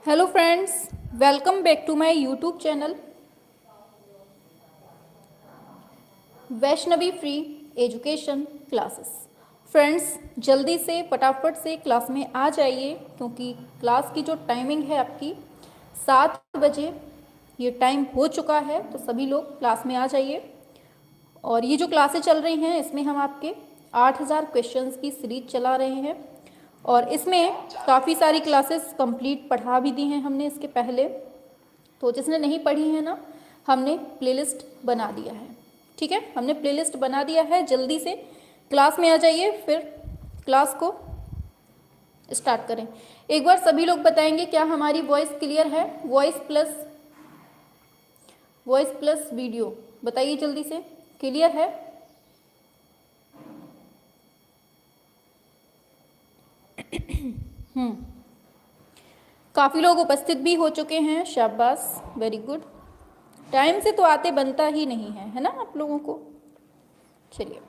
Hello friends, welcome back to my YouTube channel Vaishnavi free education classes. Friends, जल्दी से फटाफट से क्लास में आ जाइए क्योंकि क्लास की जो टाइमिंग है आपकी 7 बजे ये टाइम हो चुका है। तो सभी लोग क्लास में आ जाइए। और ये जो क्लासेस चल रही हैं इसमें हम आपके 8000 क्वेश्चंस की सीरीज चला रहे हैं और इसमें काफ़ी सारी क्लासेस कंप्लीट पढ़ा भी दी हैं हमने इसके पहले। तो जिसने नहीं पढ़ी है ना, हमने प्लेलिस्ट बना दिया है। ठीक है, हमने प्लेलिस्ट बना दिया है। जल्दी से क्लास में आ जाइए, फिर क्लास को स्टार्ट करें। एक बार सभी लोग बताएंगे क्या हमारी वॉइस क्लियर है? वॉइस प्लस वीडियो बताइए जल्दी से, क्लियर है? काफ़ी लोग उपस्थित भी हो चुके हैं, शाबाश, वेरी गुड। टाइम से तो आते बनता ही नहीं है ना आप लोगों को। चलिए,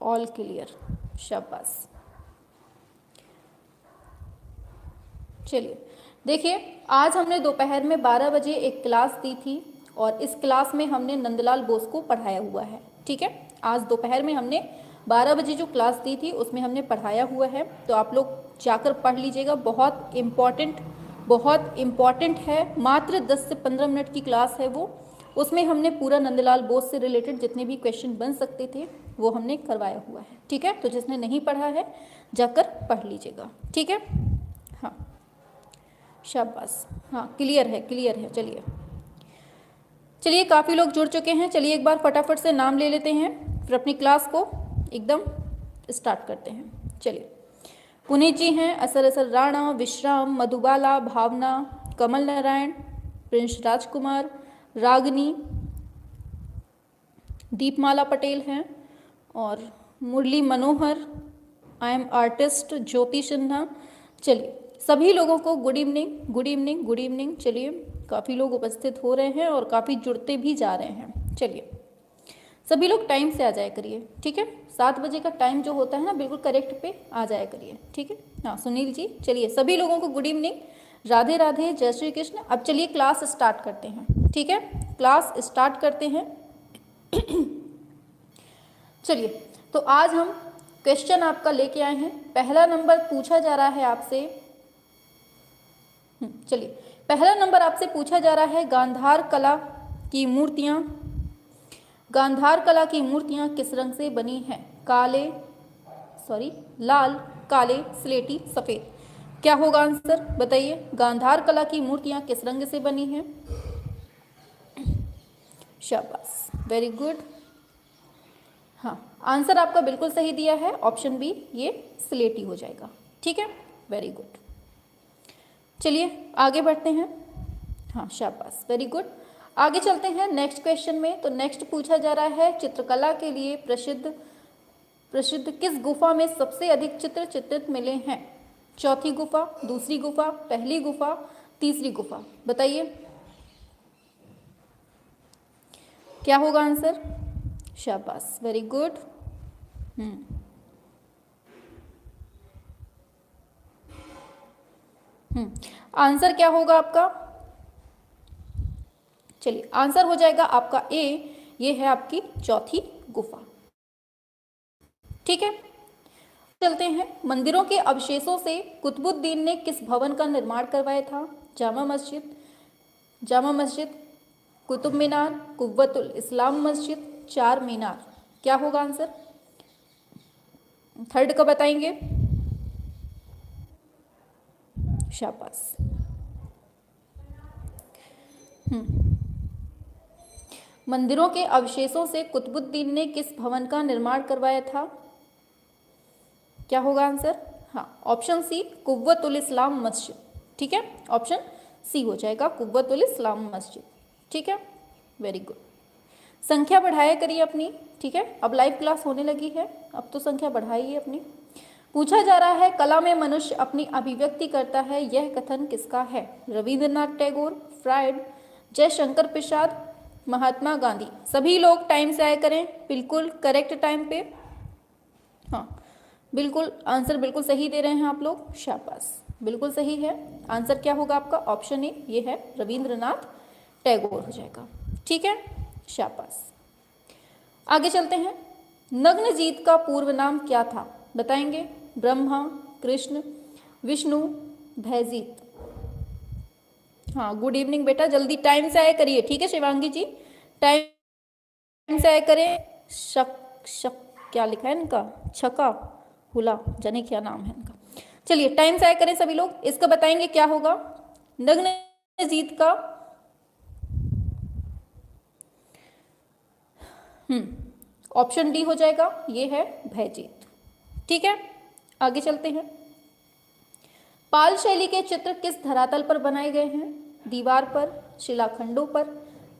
ऑल क्लियर, शाबाश। चलिए देखिए, आज हमने दोपहर में 12 बजे एक क्लास दी थी और इस क्लास में हमने नंदलाल बोस को पढ़ाया हुआ है। ठीक है, आज दोपहर में हमने 12 बजे जो क्लास दी थी उसमें हमने पढ़ाया हुआ है। तो आप लोग जाकर पढ़ लीजिएगा, बहुत इम्पॉर्टेंट है। मात्र 10 से 15 मिनट की क्लास है वो। उसमें हमने पूरा नंदलाल बोस से रिलेटेड जितने भी क्वेश्चन बन सकते थे वो हमने करवाया हुआ है। ठीक है, तो जिसने नहीं पढ़ा है जाकर पढ़ लीजिएगा। ठीक है, हाँ, शाबाश, हाँ, क्लियर है। चलिए काफ़ी लोग जुड़ चुके हैं। चलिए एक बार फटाफट से नाम ले लेते हैं, फिर अपनी क्लास को एकदम स्टार्ट करते हैं। चलिए, पुनीत जी हैं, असर राणा, विश्राम, मधुबाला, भावना, कमल नारायण, प्रिंस राजकुमार, रागनी, दीपमाला पटेल हैं और Murli Manohar, I am artist, ज्योति सिन्हा। चलिए सभी लोगों को गुड इवनिंग। चलिए काफ़ी लोग उपस्थित हो रहे हैं और काफ़ी जुड़ते भी जा रहे हैं। चलिए सभी लोग टाइम से आ जाया करिए। ठीक है, 7 बजे का टाइम जो होता है ना, बिल्कुल करेक्ट पे आ जाया करिए। ठीक है, हाँ सुनील जी। चलिए सभी लोगों को गुड इवनिंग, राधे राधे, जय श्री कृष्ण। अब चलिए क्लास स्टार्ट करते हैं। ठीक है, क्लास स्टार्ट करते हैं। चलिए, तो आज हम क्वेश्चन आपका लेके आए हैं। पहला नंबर पूछा जा रहा है आपसे। चलिए, पहला नंबर आपसे पूछा जा रहा है, गांधार कला की मूर्तियां किस रंग से बनी हैं? लाल, काले, स्लेटी, सफ़ेद। क्या होगा आंसर बताइए? गांधार कला की मूर्तियां किस रंग से बनी हैं? शाबाश, वेरी गुड। हाँ, आंसर आपका बिल्कुल सही दिया है, ऑप्शन बी, ये स्लेटी हो जाएगा। ठीक है, वेरी गुड। चलिए आगे बढ़ते हैं। हाँ शाबाश, वेरी गुड। आगे चलते हैं नेक्स्ट क्वेश्चन में। तो नेक्स्ट पूछा जा रहा है, चित्रकला के लिए प्रसिद्ध किस गुफा में सबसे अधिक चित्र चित्रित मिले हैं? चौथी गुफा, दूसरी गुफा, पहली गुफा, तीसरी गुफा। बताइए क्या होगा आंसर? शाबाश, वेरी गुड। आंसर क्या होगा आपका? चलिए आंसर हो जाएगा आपका ए, ये है आपकी चौथी गुफा। ठीक है, चलते हैं। मंदिरों के अवशेषों से कुतुबुद्दीन ने किस भवन का निर्माण करवाया था? जामा मस्जिद, कुतुब मीनार, कुव्वतुल इस्लाम मस्जिद, चार मीनार। क्या होगा आंसर? थर्ड का बताएंगे? शाबाश। मंदिरों के अवशेषों से कुतुबुद्दीन ने किस भवन का निर्माण करवाया था? क्या होगा आंसर? हाँ, ऑप्शन सी, कुव्वतुल इस्लाम मस्जिद। ठीक है, ऑप्शन सी हो जाएगा, कुव्वतुल इस्लाम मस्जिद। ठीक है, वेरी गुड। संख्या बढ़ाया करिए अपनी। ठीक है, अब लाइव क्लास होने लगी है, अब तो संख्या बढ़ाइए अपनी। पूछा जा रहा है, कला में मनुष्य अपनी अभिव्यक्ति करता है, यह कथन किसका है? रविंद्रनाथ टैगोर, फ्रायड, जयशंकर प्रसाद, महात्मा गांधी। सभी लोग टाइम से आया करें, बिल्कुल करेक्ट टाइम पे। हाँ, बिल्कुल आंसर बिल्कुल सही दे रहे हैं आप लोग, शाबाश, बिल्कुल सही है। आंसर क्या होगा आपका? ऑप्शन ए, ये है रविंद्रनाथ टैगोर हो जाएगा। ठीक है, शाबाश। आगे चलते हैं। नग्नजीत का पूर्व नाम क्या था? बताएंगे? ब्रह्मा, कृष्ण, विष्णु, भयजीत। हाँ, गुड इवनिंग बेटा, जल्दी टाइम से आया करिए, ठीक है शिवांगी जी, टाइम से आया करें। शक शक क्या लिखा है इनका? छका हुला, जाने क्या नाम है इनका। चलिए टाइम से आया करें सभी लोग। इसका बताएंगे क्या होगा? नग्नजीत का ऑप्शन डी हो जाएगा, ये है भयजीत। ठीक है, आगे चलते हैं। पाल शैली के चित्र किस धरातल पर बनाए गए हैं? दीवार पर, शिलाखंडों पर,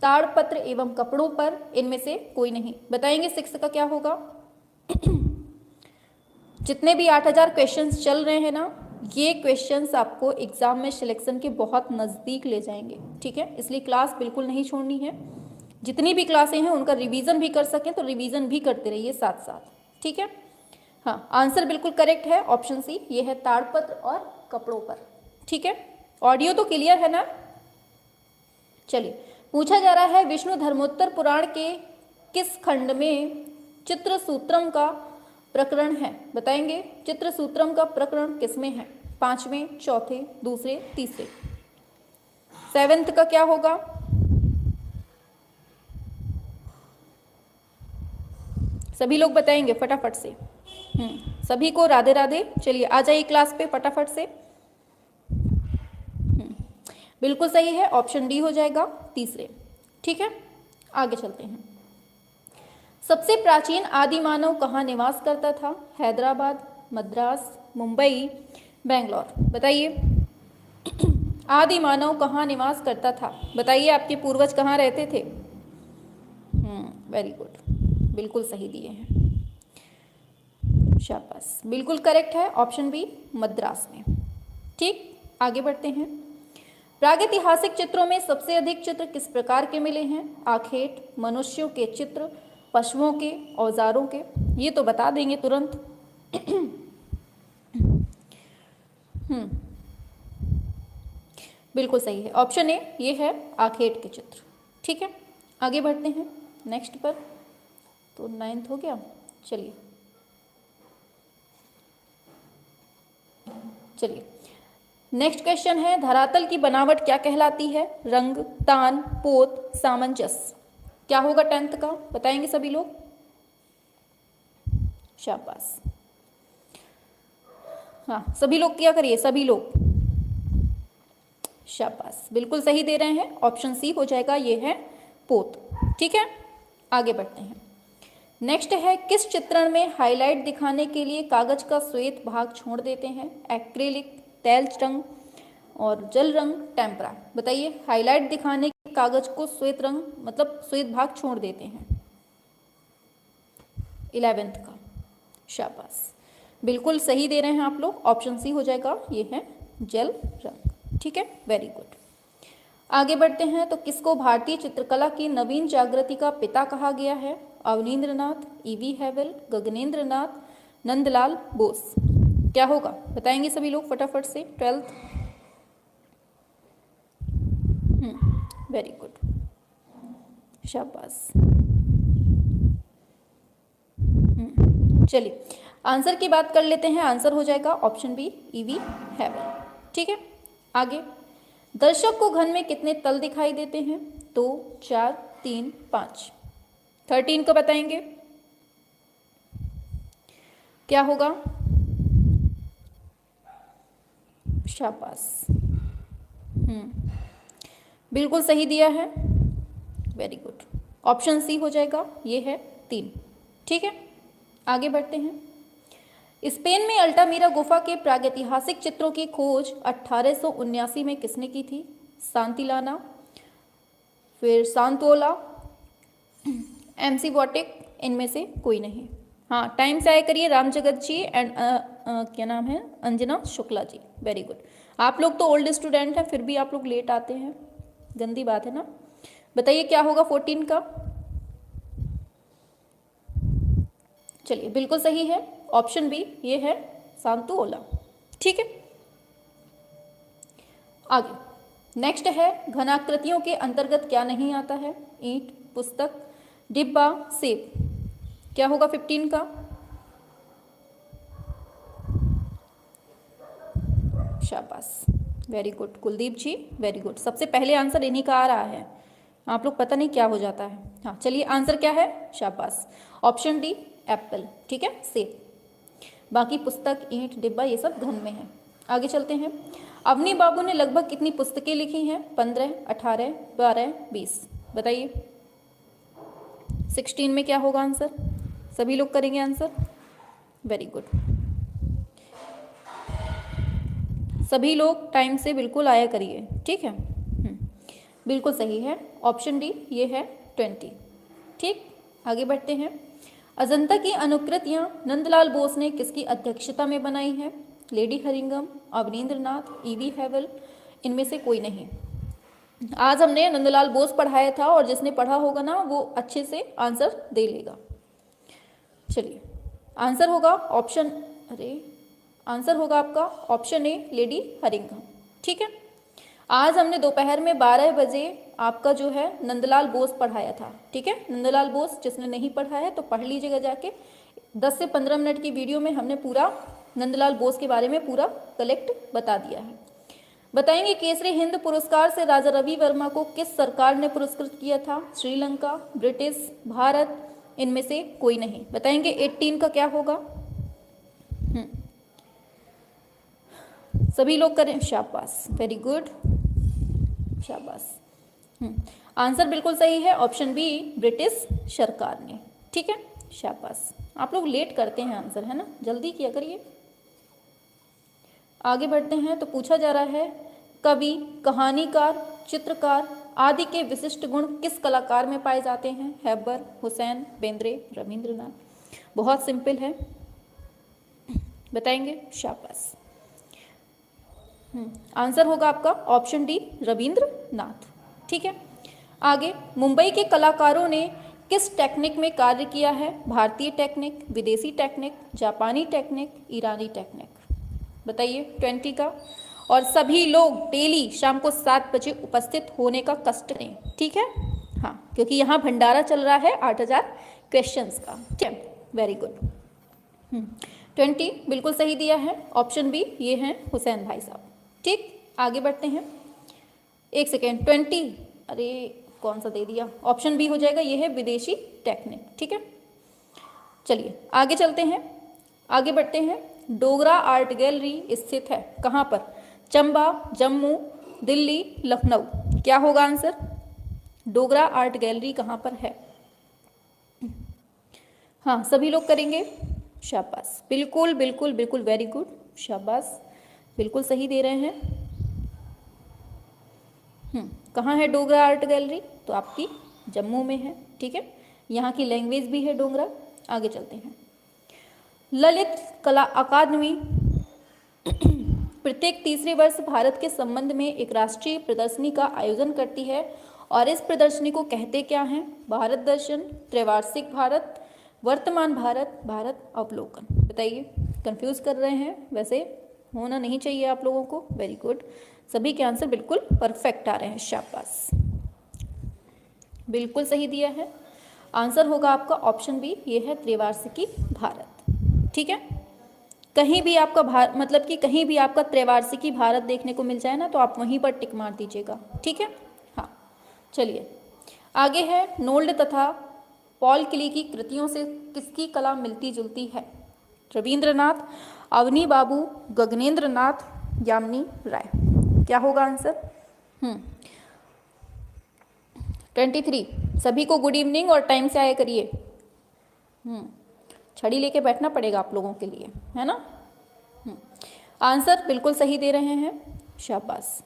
ताड़पत्र एवं कपड़ों पर, इनमें से कोई नहीं। बताएंगे 6 का क्या होगा? जितने भी 8000 क्वेश्चंस चल रहे हैं ना, ये क्वेश्चंस आपको एग्जाम में सिलेक्शन के बहुत नज़दीक ले जाएंगे। ठीक है, इसलिए क्लास बिल्कुल नहीं छोड़नी है। जितनी भी क्लासें हैं उनका रिवीजन भी कर सकें तो रिवीजन भी करते रहिए साथ साथ। ठीक है, हाँ, आंसर बिल्कुल करेक्ट है, ऑप्शन सी, ये है ताड़पत्र और कपड़ों पर। ठीक है, ऑडियो तो क्लियर है ना? चलिए, पूछा जा रहा है विष्णु धर्मोत्तर पुराण के किस खंड में चित्रसूत्रम का प्रकरण है? बताएंगे चित्रसूत्रम का प्रकरण किसमें है? 5वें, चौथे, दूसरे, तीसरे। 7th का क्या होगा? सभी लोग बताएंगे फटाफट से। सभी को राधे राधे। चलिए आ जाइए क्लास पे फटाफट से। बिल्कुल सही है, ऑप्शन डी हो जाएगा, तीसरे। ठीक है, आगे चलते हैं। सबसे प्राचीन आदि मानव कहाँ निवास करता था? हैदराबाद, मद्रास, मुंबई, बेंगलोर। बताइए आदि मानव कहाँ निवास करता था? बताइए आपके पूर्वज कहाँ रहते थे? वेरी गुड, बिल्कुल सही दिए हैं, शाबाश, बिल्कुल करेक्ट है, ऑप्शन बी, मद्रास में। ठीक, आगे बढ़ते हैं। प्रागैतिहासिक चित्रों में सबसे अधिक चित्र किस प्रकार के मिले हैं? आखेट, मनुष्यों के चित्र, पशुओं के, औजारों के। ये तो बता देंगे तुरंत। बिल्कुल सही है, ऑप्शन ए, ये है आखेट के चित्र। ठीक है, आगे बढ़ते हैं नेक्स्ट पर। तो 9th हो गया। चलिए नेक्स्ट क्वेश्चन है, धरातल की बनावट क्या कहलाती है? रंग, तान, पोत, सामंजस्य। क्या होगा 10th का? बताएंगे सभी लोग, शाबाश। हाँ, सभी लोग क्या करिए, सभी लोग, शाबाश, बिल्कुल सही दे रहे हैं, ऑप्शन सी हो जाएगा, ये है पोत। ठीक है, आगे बढ़ते हैं। नेक्स्ट है, किस चित्रण में हाईलाइट दिखाने के लिए कागज का श्वेत भाग छोड़ देते हैं? एक्रेलिक, तेल रंग और जल रंग, टेम्परा। बताइए, हाईलाइट दिखाने के कागज को श्वेत रंग मतलब श्वेत भाग छोड़ देते हैं। 11th का, शाबाश, बिल्कुल सही दे रहे हैं आप लोग, ऑप्शन सी हो जाएगा, ये है जल रंग। ठीक है, वेरी गुड। आगे बढ़ते हैं। तो किसको भारतीय चित्रकला की नवीन जागृति का पिता कहा गया है? अवनींद्रनाथ, ईवी हैवल, गगनेंद्रनाथ, नंदलाल बोस। क्या होगा? बताएंगे सभी लोग फटाफट से। 12th, वेरी गुड, शाबाश। चलिए आंसर की बात कर लेते हैं। आंसर हो जाएगा ऑप्शन बी, ईवी हैवल। ठीक है, आगे। दर्शक को घन में कितने तल दिखाई देते हैं? 2, 4, 3, 5। 13 को बताएंगे क्या होगा? शाबाश, बिल्कुल सही दिया है, वेरी गुड, ऑप्शन सी हो जाएगा, ये है 3। ठीक है, आगे बढ़ते हैं। स्पेन में अल्टामीरा गुफा के प्रागैतिहासिक चित्रों की खोज 1879 में किसने की थी? सांतिलाना, फिर सांतोला, एमसी वॉटिक, इनमें से कोई नहीं। हाँ, टाइम से आया करिए, राम जगत जी एंड क्या नाम है, अंजना शुक्ला जी, वेरी गुड। आप लोग तो ओल्ड स्टूडेंट हैं, फिर भी आप लोग लेट आते हैं, गंदी बात है ना। बताइए क्या होगा 14 का? चलिए बिल्कुल सही है, ऑप्शन बी ये है सांतु ओला। ठीक है, आगे नेक्स्ट है घनाकृतियों के अंतर्गत क्या नहीं आता है? ईंट, पुस्तक, डिब्बा, सेब। क्या होगा 15 का? शाबाश, वेरी गुड कुलदीप जी, वेरी गुड। सबसे पहले आंसर इन्हीं का आ रहा है, आप लोग पता नहीं क्या हो जाता है। हाँ चलिए, आंसर क्या है? शाबाश, ऑप्शन डी एप्पल। ठीक है, सेब। बाकी पुस्तक, ईंट, डिब्बा ये सब घन में है। आगे चलते हैं। अवनी बाबू ने लगभग कितनी पुस्तकें लिखी हैं? 15, 18, 12, 20। बताइए 16 में क्या होगा आंसर? सभी लोग करेंगे आंसर, वेरी गुड। सभी लोग टाइम से बिल्कुल आया करिए, ठीक है। बिल्कुल सही है, ऑप्शन डी ये है 20। ठीक, आगे बढ़ते हैं। अजंता की अनुकृतियां नंदलाल बोस ने किसकी अध्यक्षता में बनाई है? लेडी हरिंगम, अवनींद्रनाथ, ईवी हैवल, इनमें से कोई नहीं। आज हमने नंदलाल बोस पढ़ाया था और जिसने पढ़ा होगा ना वो अच्छे से आंसर दे लेगा। चलिए, आंसर होगा ऑप्शन, आंसर होगा आपका ऑप्शन ए लेडी हरिंगम। ठीक है, आज हमने दोपहर में 12 बजे आपका जो है नंदलाल बोस पढ़ाया था। ठीक है, नंदलाल बोस जिसने नहीं पढ़ा है तो पढ़ लीजिएगा जाके। 10 से 15 मिनट की वीडियो में हमने पूरा नंदलाल बोस के बारे में पूरा कलेक्ट बता दिया है। बताएंगे केसरी हिंद पुरस्कार से राजा रवि वर्मा को किस सरकार ने पुरस्कृत किया था? श्रीलंका, ब्रिटिश, भारत, इनमें से कोई नहीं। बताएंगे 18 का क्या होगा? सभी लोग करें, शाबाश, वेरी गुड, शाबाश। आंसर बिल्कुल सही है, ऑप्शन बी ब्रिटिश सरकार ने। ठीक है, शाबाश। आप लोग लेट करते हैं आंसर, है ना, जल्दी किया करिए। आगे बढ़ते हैं तो पूछा जा रहा है कवि, कहानीकार, चित्रकार आदि के विशिष्ट गुण किस कलाकार में पाए जाते हैं? हैबर, हुसैन, बेंद्रे, रविंद्रनाथ। बहुत सिंपल है, बताएंगे, शाबाश। आंसर होगा आपका ऑप्शन डी रविंद्रनाथ। ठीक है, आगे मुंबई के कलाकारों ने किस टेक्निक में कार्य किया है? भारतीय टेक्निक, विदेशी टेक्निक, जापानी टेक्निक, ईरानी टेक्निक। बताइए 20 का। और सभी लोग डेली शाम को 7 बजे उपस्थित होने का कष्ट करें। ठीक है, हाँ, क्योंकि यहाँ भंडारा चल रहा है 8000 क्वेश्चंस का। ठीक है, वेरी गुड। 20 बिल्कुल सही दिया है, ऑप्शन बी ये हैं हुसैन भाई साहब। ठीक, आगे बढ़ते हैं। एक सेकेंड, 20, अरे कौन सा दे दिया? ऑप्शन बी हो जाएगा, ये है विदेशी टेक्निक। ठीक है, चलिए आगे चलते हैं, आगे बढ़ते हैं। डोगरा आर्ट गैलरी स्थित है कहाँ पर? चंबा, जम्मू, दिल्ली, लखनऊ। क्या होगा आंसर? डोगरा आर्ट गैलरी कहाँ पर है? हाँ, सभी लोग करेंगे, शाबाश, बिल्कुल बिल्कुल बिल्कुल, वेरी गुड, शाबाश, बिल्कुल सही दे रहे हैं। कहाँ है डोगरा आर्ट गैलरी? तो आपकी जम्मू में है। ठीक है, यहाँ की लैंग्वेज भी है डोगरा। आगे चलते हैं। ललित कला अकादमी प्रत्येक तीसरे वर्ष भारत के संबंध में एक राष्ट्रीय प्रदर्शनी का आयोजन करती है और इस प्रदर्शनी को कहते क्या हैं? भारत दर्शन, त्रैवार्षिक भारत, वर्तमान भारत, भारत अवलोकन। बताइए, कंफ्यूज कर रहे हैं? वैसे होना नहीं चाहिए आप लोगों को। वेरी गुड, सभी के आंसर बिल्कुल परफेक्ट आ रहे हैं, शाबाश, बिल्कुल सही दिया है। आंसर होगा आपका ऑप्शन बी, ये है त्रैवार्षिकी भारत। ठीक है, कहीं भी आपका मतलब कि कहीं भी आपका त्रैवार्षिकी भारत देखने को मिल जाए ना तो आप वहीं पर टिक मार दीजिएगा। ठीक है, हाँ, चलिए आगे है। नोल्ड तथा पॉल क्ली की कृतियों से किसकी कला मिलती जुलती है? रविंद्रनाथ, अवनी बाबू, गगनेंद्र नाथ, यामिनी राय। क्या होगा आंसर? 23। सभी को गुड इवनिंग और टाइम से आया करिए। छड़ी लेके बैठना पड़ेगा आप लोगों के लिए, है ना। आंसर बिल्कुल सही दे रहे हैं, शाबाश।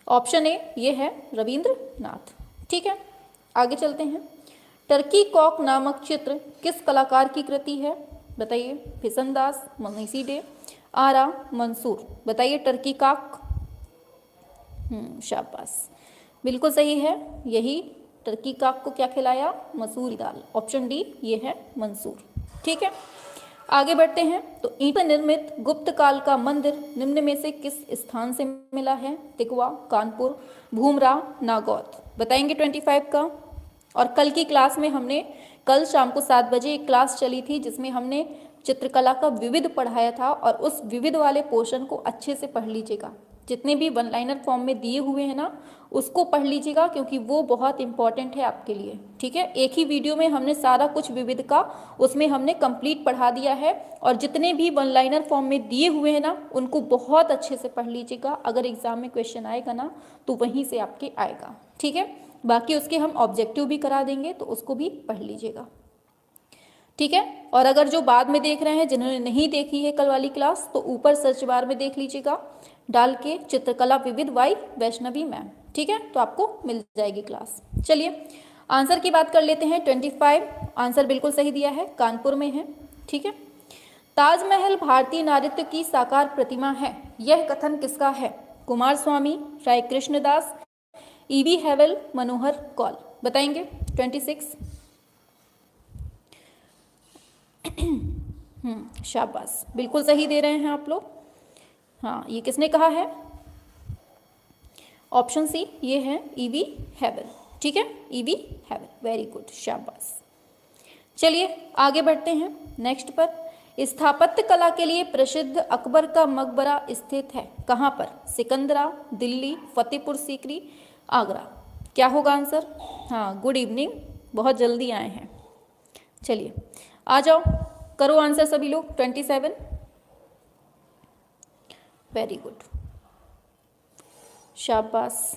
ऑप्शन ए ये है रविंद्रनाथ। ठीक है, आगे चलते हैं। टर्की कॉक नामक चित्र किस कलाकार की कृति है? बताइए, फिसनदास, मनीषी डे, आरा, मंसूर। बताइए टर्की कॉक। शाबाश, बिल्कुल सही है, यही टर्की काक को क्या खिलाया? मसूर दाल। ऑप्शन डी ये है मंसूर। ठीक है, आगे बढ़ते हैं। तो ईंट निर्मित गुप्त काल का मंदिर निम्न में से किस स्थान से मिला है? तिकवा, कानपुर, भूमरा, नागौद। बताएंगे 25 का। और कल की क्लास में हमने कल शाम को 7 बजे एक क्लास चली थी जिसमें हमने चित्रकला का विविध पढ़ाया था, और उस विविध वाले पोर्शन को अच्छे से पढ़ लीजिएगा। जितने भी वन लाइनर फॉर्म में दिए हुए हैं ना, उसको पढ़ लीजिएगा क्योंकि वो बहुत इंपॉर्टेंट है आपके लिए। ठीक है, एक ही वीडियो में हमने सारा कुछ विविध का उसमें हमने कंप्लीट पढ़ा दिया है, और जितने भी वन लाइनर फॉर्म में दिए हुए हैं ना, उनको बहुत अच्छे से पढ़ लीजिएगा। अगर एग्जाम में क्वेश्चन आएगा ना तो वहीं से आपके आएगा। ठीक है, बाकी उसके हम ऑब्जेक्टिव भी करा देंगे तो उसको भी पढ़ लीजिएगा। ठीक है, और अगर जो बाद में देख रहे हैं, जिन्होंने नहीं देखी है कल वाली क्लास, तो ऊपर सर्च बार में देख लीजिएगा, डाल के चित्रकला विविध वाई वैष्णवी मैम। ठीक है, तो आपको मिल जाएगी क्लास। चलिए आंसर की बात कर लेते हैं। 25 आंसर बिल्कुल सही दिया है, कानपुर में है। ठीक है, ताजमहल भारतीय नारित्व की साकार प्रतिमा है, यह कथन किसका है? कुमार स्वामी, राय कृष्णदास, ईवी हैवल, मनोहर कौल। बताएंगे 26। शाबाश, बिल्कुल सही दे रहे हैं आप लोग। हाँ, ये किसने कहा है? ऑप्शन सी ये है ईवी हैवल। ठीक है, ईवी हैवल, वेरी गुड, शाबाश। चलिए आगे बढ़ते हैं नेक्स्ट पर। स्थापत्य कला के लिए प्रसिद्ध अकबर का मकबरा स्थित है कहाँ पर? सिकंदरा, दिल्ली, फतेहपुर सीकरी, आगरा। क्या होगा आंसर? हाँ, गुड इवनिंग, बहुत जल्दी आए हैं। चलिए आ जाओ, करो आंसर सभी लोग। 27, वेरी गुड, शाबाश।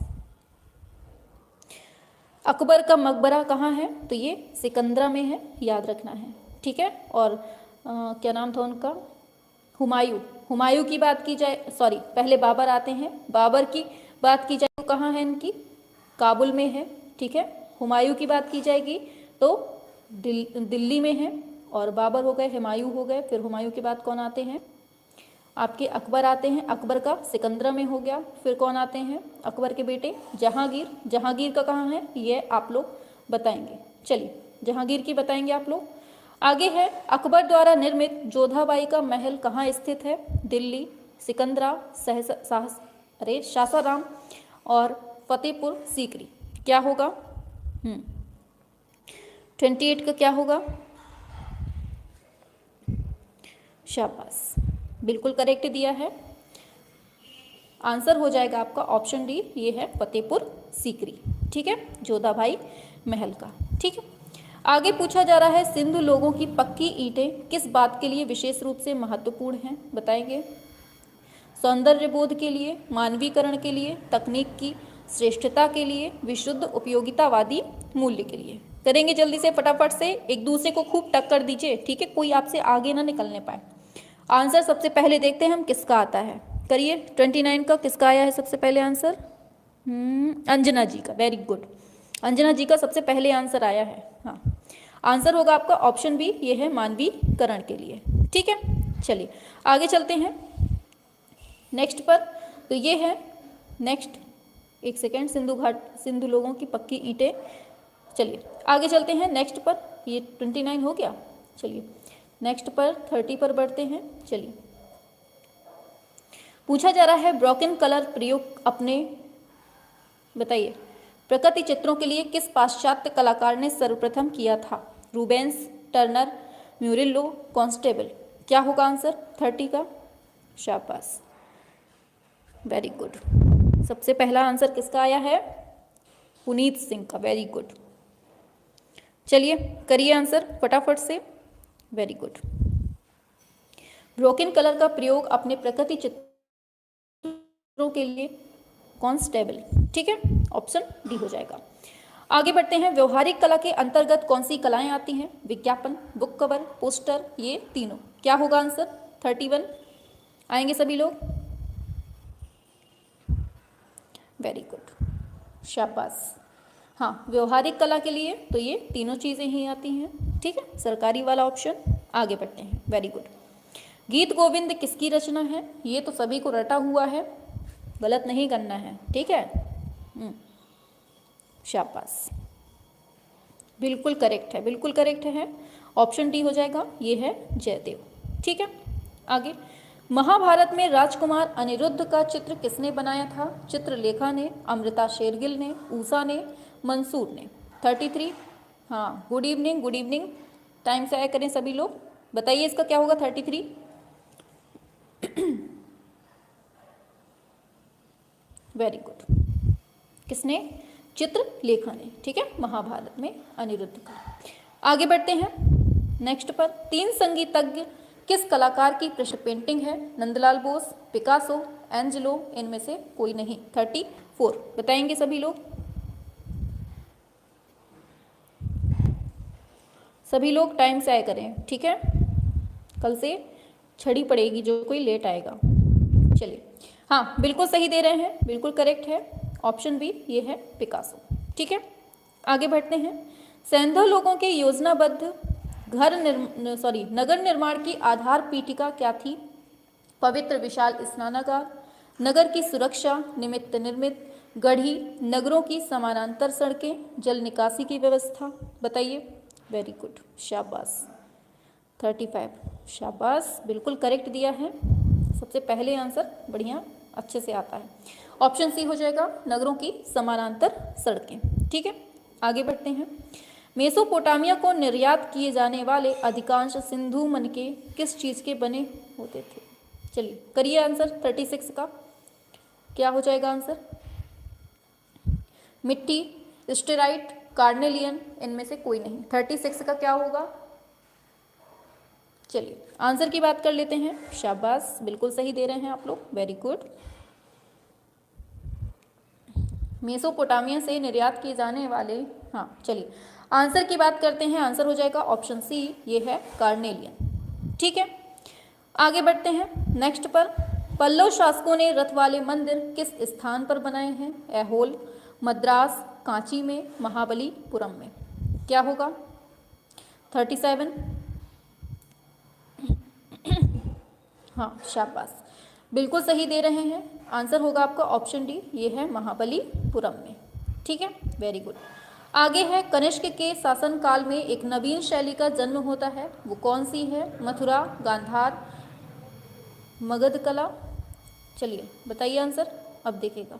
अकबर का मकबरा कहाँ है? तो ये सिकंदरा में है, याद रखना है। ठीक है, और क्या नाम था उनका? हुमायूं। हुमायूं की बात की जाए, सॉरी पहले बाबर आते हैं। बाबर की बात की जाए तो कहाँ है इनकी? काबुल में है। ठीक है, हुमायूं की बात की जाएगी तो दिल्ली में है, और बाबर हो गए, हुमायूं हो गए, फिर हुमायूं के बाद कौन आते हैं? आपके अकबर आते हैं। अकबर का सिकंदरा में हो गया। फिर कौन आते हैं? अकबर के बेटे जहांगीर। जहांगीर का कहाँ है ये आप लोग बताएंगे। चलिए जहांगीर की बताएंगे आप लोग। आगे है, अकबर द्वारा निर्मित जोधाबाई का महल कहाँ स्थित है? दिल्ली, सिकंदरा, सासाराम और फतेहपुर सीकरी। क्या होगा? 28 का क्या होगा? शाबाश, बिल्कुल करेक्ट दिया है। आंसर हो जाएगा आपका ऑप्शन डी, ये है फतेहपुर सीकरी। ठीक है, जोधाबाई महल का। ठीक है, आगे पूछा जा रहा है, सिंधु लोगों की पक्की ईंटें किस बात के लिए विशेष रूप से महत्वपूर्ण हैं? बताएंगे। सौंदर्य बोध के लिए, मानवीकरण के लिए, तकनीक की श्रेष्ठता के लिए, विशुद्ध उपयोगितावादी मूल्य के लिए। करेंगे जल्दी से, फटाफट से, एक दूसरे को खूब टक्कर दीजिए। ठीक है, कोई आपसे आगे ना निकलने पाए। आंसर सबसे पहले देखते हैं हम किसका आता है। करिए, 29 का किसका आया है सबसे पहले आंसर? अंजना जी का, वेरी गुड। अंजना जी का सबसे पहले आंसर आया है। हाँ, आंसर होगा आपका ऑप्शन बी, ये है मानवीकरण के लिए। ठीक है, चलिए आगे चलते हैं नेक्स्ट पर। तो ये है नेक्स्ट, एक सेकेंड, सिंधु लोगों की पक्की ईंटें। चलिए आगे चलते हैं नेक्स्ट पर। ये 29 हो गया। चलिए नेक्स्ट पर 30 पर बढ़ते हैं। चलिए पूछा जा रहा है, ब्रोकन कलर प्रयोग अपने, बताइए, प्रकृति चित्रों के लिए किस पाश्चात्य कलाकार ने सर्वप्रथम किया था? Rubens, Turner, Murillo, Constable. क्या होगा आंसर 30 का? शाबाश, वेरी गुड। सबसे पहला आंसर किसका आया है? पुनीत सिंह का, वेरी गुड। चलिए करिए आंसर फटाफट से, वेरी गुड। ब्रोकन कलर का प्रयोग अपने प्रकृति चित्रों के लिए, कॉन्स्टेबल। ठीक है, ऑप्शन डी हो जाएगा। आगे बढ़ते हैं, व्यवहारिक कला के अंतर्गत कौन सी कलाएं आती हैं? विज्ञापन, बुक कवर, पोस्टर, ये तीनों। क्या होगा आंसर 31? आएंगे सभी लोग, वेरी गुड, शाबाश। हाँ, व्यवहारिक कला के लिए तो ये तीनों चीजें ही आती हैं। ठीक है, सरकारी वाला ऑप्शन। आगे बढ़ते हैं, वेरी गुड। गीत गोविंद किसकी रचना है? ये तो सभी को रटा हुआ है, गलत नहीं करना है। ठीक है, शाबाश। बिल्कुल करेक्ट है, बिल्कुल करेक्ट है। ऑप्शन डी हो जाएगा, ये है जयदेव। ठीक है, आगे। महाभारत में राजकुमार अनिरुद्ध का चित्र किसने बनाया था? चित्रलेखा ने, अमृता शेरगिल ने, ऊषा ने, मंसूर ने। 33। हाँ, good evening, good evening. Time से आया करें सभी लोग। बताइए इसका क्या होगा 33। Very good. किसने? चित्रलेखा ने। ठीक है, महाभारत में अनिरुद्ध का। आगे बढ़ते हैं नेक्स्ट पर। 3 संगीतज्ञ किस कलाकार की पृष्ठ पेंटिंग है? नंदलाल बोस, पिकासो, एंजेलो, इनमें से कोई नहीं। 34 बताएंगे सभी लोग। सभी लोग टाइम से आया करें, ठीक है, कल से छड़ी पड़ेगी जो कोई लेट आएगा। चलिए, हाँ बिल्कुल सही दे रहे हैं, बिल्कुल करेक्ट है। ऑप्शन बी, ये है पिकासो। ठीक है, आगे बढ़ते हैं। सेंधव लोगों के योजनाबद्ध नगर निर्माण की आधार पीठिका क्या थी? पवित्र विशाल स्नानागार, नगर की सुरक्षा निमित्त निर्मित गढ़ी, नगरों की समानांतर सड़कें, जल निकासी की व्यवस्था। बताइए। वेरी गुड, शाबाश। 35 शाबाश, बिल्कुल करेक्ट दिया है। सबसे पहले आंसर बढ़िया अच्छे से आता है। ऑप्शन सी हो जाएगा, नगरों की समानांतर सड़कें। ठीक है, आगे बढ़ते हैं। मेसोपोटामिया को निर्यात किए जाने वाले अधिकांश सिंधु मनके किस चीज़ के बने होते थे? चलिए करिए आंसर 36 का। क्या हो जाएगा आंसर? मिट्टी, स्टेराइट, कार्नेलियन, इनमें से कोई नहीं। 36 का क्या होगा? चलिए आंसर की बात कर लेते हैं। शाबाश, बिल्कुल सही दे रहे हैं आप लोग, वेरी गुड। मेसोपोटामिया से निर्यात किए जाने वाले, हाँ चलिए आंसर की बात करते हैं। आंसर हो जाएगा ऑप्शन सी, ये है कार्नेलियन। ठीक है, आगे बढ़ते हैं नेक्स्ट पर। पल्लव शासकों ने रथ वाले मंदिर किस स्थान पर बनाए हैं? ऐहोल, मद्रास, कांची में, महाबलीपुरम में। क्या होगा? 37। हाँ शाबाश, बिल्कुल सही दे रहे हैं। आंसर होगा आपका ऑप्शन डी, ये है महाबलीपुरम में। ठीक है, वेरी गुड। आगे है, कनिष्क के शासनकाल में एक नवीन शैली का जन्म होता है, वो कौन सी है? मथुरा, गांधार, मगध कला। चलिए बताइए आंसर, अब देखिएगा।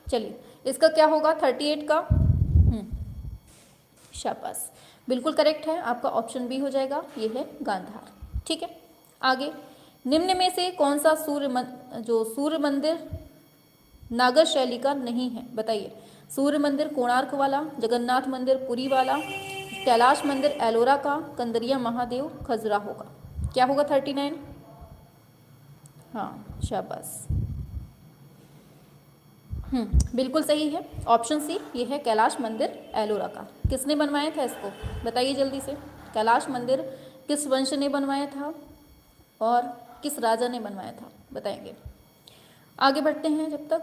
चलिए इसका क्या होगा 38 का? शाबाश, बिल्कुल करेक्ट है, आपका ऑप्शन बी हो जाएगा, ये है गांधार। ठीक है, आगे। निम्न में से कौन सा सूर्य मंदिर नागर शैली का नहीं है? बताइए। सूर्य मंदिर कोणार्क वाला, जगन्नाथ मंदिर पुरी वाला, कैलाश मंदिर एलोरा का, कंदरिया महादेव खजुराहो का। क्या होगा 39? हाँ शाबाश, बिल्कुल सही है, ऑप्शन सी, ये है कैलाश मंदिर एलोरा का। किसने बनवाया था इसको? बताइए जल्दी से। कैलाश मंदिर किस वंश ने बनवाया था और किस राजा ने बनवाया था? बताएंगे। आगे बढ़ते हैं। जब तक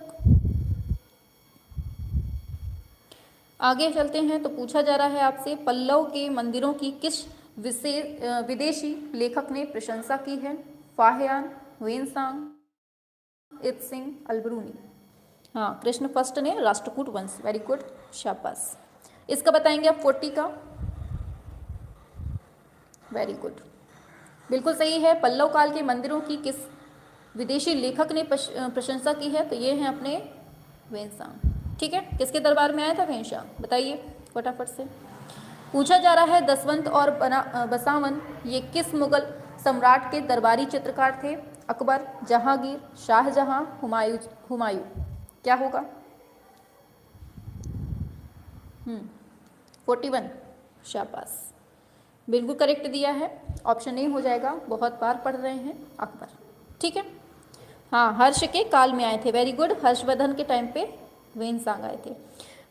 आगे चलते हैं तो पूछा जा रहा है आपसे, पल्लव के मंदिरों की किस विदेशी लेखक ने प्रशंसा की है? Fahien, Xuanzang, Itsing, Alberuni. हाँ, कृष्ण फर्स्ट ने राष्ट्रकूट वंश। वेरी गुड, शाबाश। इसका बताएंगे आप 40 का। वेरी गुड, बिल्कुल सही है। पल्लव काल के मंदिरों की किस विदेशी लेखक ने प्रशंसा की है? तो ये हैं अपने वेनसांग। ठीक है, किसके दरबार में आया था वेनसांग? बताइए फटाफट से। पूछा जा रहा है, दसवंत और बसावन ये किस मुगल सम्राट के दरबारी चित्रकार थे? अकबर, जहांगीर, शाहजहां, हुमायूं। क्या होगा? 41 शाबाश, बिल्कुल करेक्ट दिया है। ऑप्शन ए हो जाएगा, बहुत बार पढ़ रहे हैं, अकबर। ठीक है, हाँ हर्ष के काल में आए थे। वेरी गुड, हर्षवर्धन के टाइम पे वेनसांग आए थे।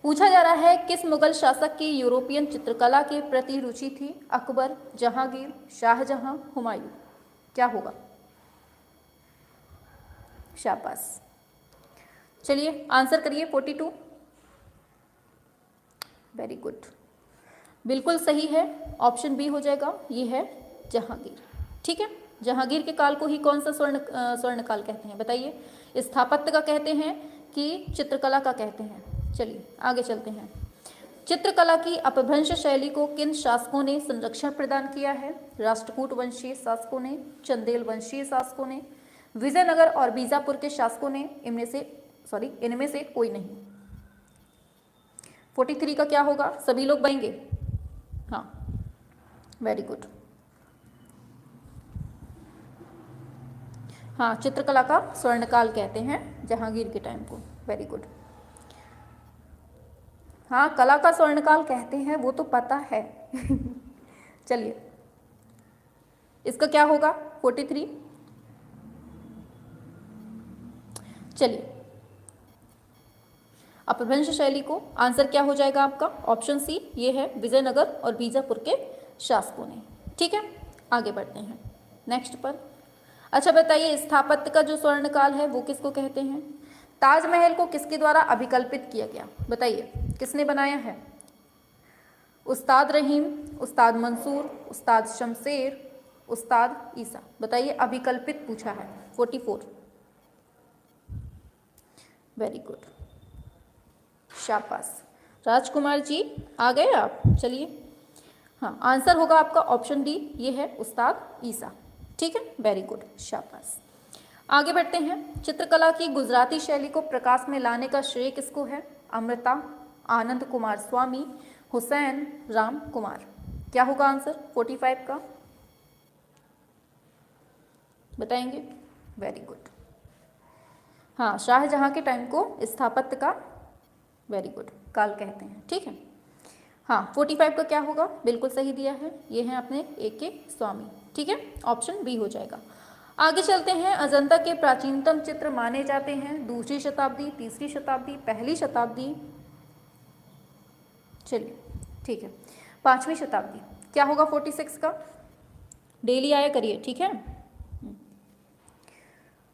पूछा जा रहा है, किस मुगल शासक की यूरोपियन चित्रकला के प्रति रुचि थी? अकबर, जहांगीर, शाहजहां, हुमायूं। क्या होगा? शाबाश, चलिए आंसर करिए 42। वेरी गुड, बिल्कुल सही है, ऑप्शन बी हो जाएगा, ये है जहांगीर। ठीक है, जहांगीर के काल को ही कौन सा स्वर्ण काल कहते हैं? बताइए। स्थापत्य का कहते हैं कि चित्रकला का कहते हैं? चलिए आगे चलते हैं। चित्रकला की अपभ्रंश शैली को किन शासकों ने संरक्षण प्रदान किया है? राष्ट्रकूट वंशीय शासकों ने, चंदेल वंशीय शासकों ने, विजयनगर और बीजापुर के शासकों ने, इनमें से कोई नहीं। 43 का क्या होगा? सभी लोग बनेंगे। हाँ, वेरी गुड। हाँ, चित्रकला का स्वर्णकाल कहते हैं जहांगीर के टाइम को। Very good. हाँ, कला का स्वर्णकाल कहते हैं, वो तो पता है। चलिए, इसका क्या होगा? 43। चलिए, अपभ्रंश शैली को आंसर क्या हो जाएगा आपका? ऑप्शन सी, ये है विजयनगर और बीजापुर के शासकों ने। ठीक है, आगे बढ़ते हैं नेक्स्ट पर। अच्छा बताइए, स्थापत्य का जो स्वर्णकाल है वो किसको कहते हैं? ताजमहल को किसके द्वारा अभिकल्पित किया गया? बताइए, किसने बनाया है? उस्ताद रहीम, उस्ताद मंसूर, उस्ताद शमशेर, उस्ताद ईसा। बताइए, अभिकल्पित पूछा है। 44। वेरी गुड, शाबाश। राजकुमार जी आ गए आप? चलिए, हाँ, आंसर होगा आपका ऑप्शन डी, ये है उस्ताद ईसा। ठीक है, वेरी गुड, शाबाश। आगे बढ़ते हैं। चित्रकला की गुजराती शैली को प्रकाश में लाने का श्रेय किसको है? अमृता, आनंद कुमार स्वामी, हुसैन, राम कुमार। क्या होगा आंसर 45 का? बताएंगे? Very good. हाँ, शाहजहां के टाइम को स्थापत्य का, वेरी गुड, काल कहते हैं। ठीक है, हाँ, 45 का क्या होगा? बिल्कुल सही दिया है, ये है अपने A.K. स्वामी। ठीक है, ऑप्शन बी हो जाएगा। आगे चलते हैं। अजंता के प्राचीनतम चित्र माने जाते हैं दूसरी शताब्दी, तीसरी शताब्दी, पहली शताब्दी। चलिए, ठीक है, 5वीं शताब्दी। क्या होगा 46 का? डेली आया करिए, ठीक है।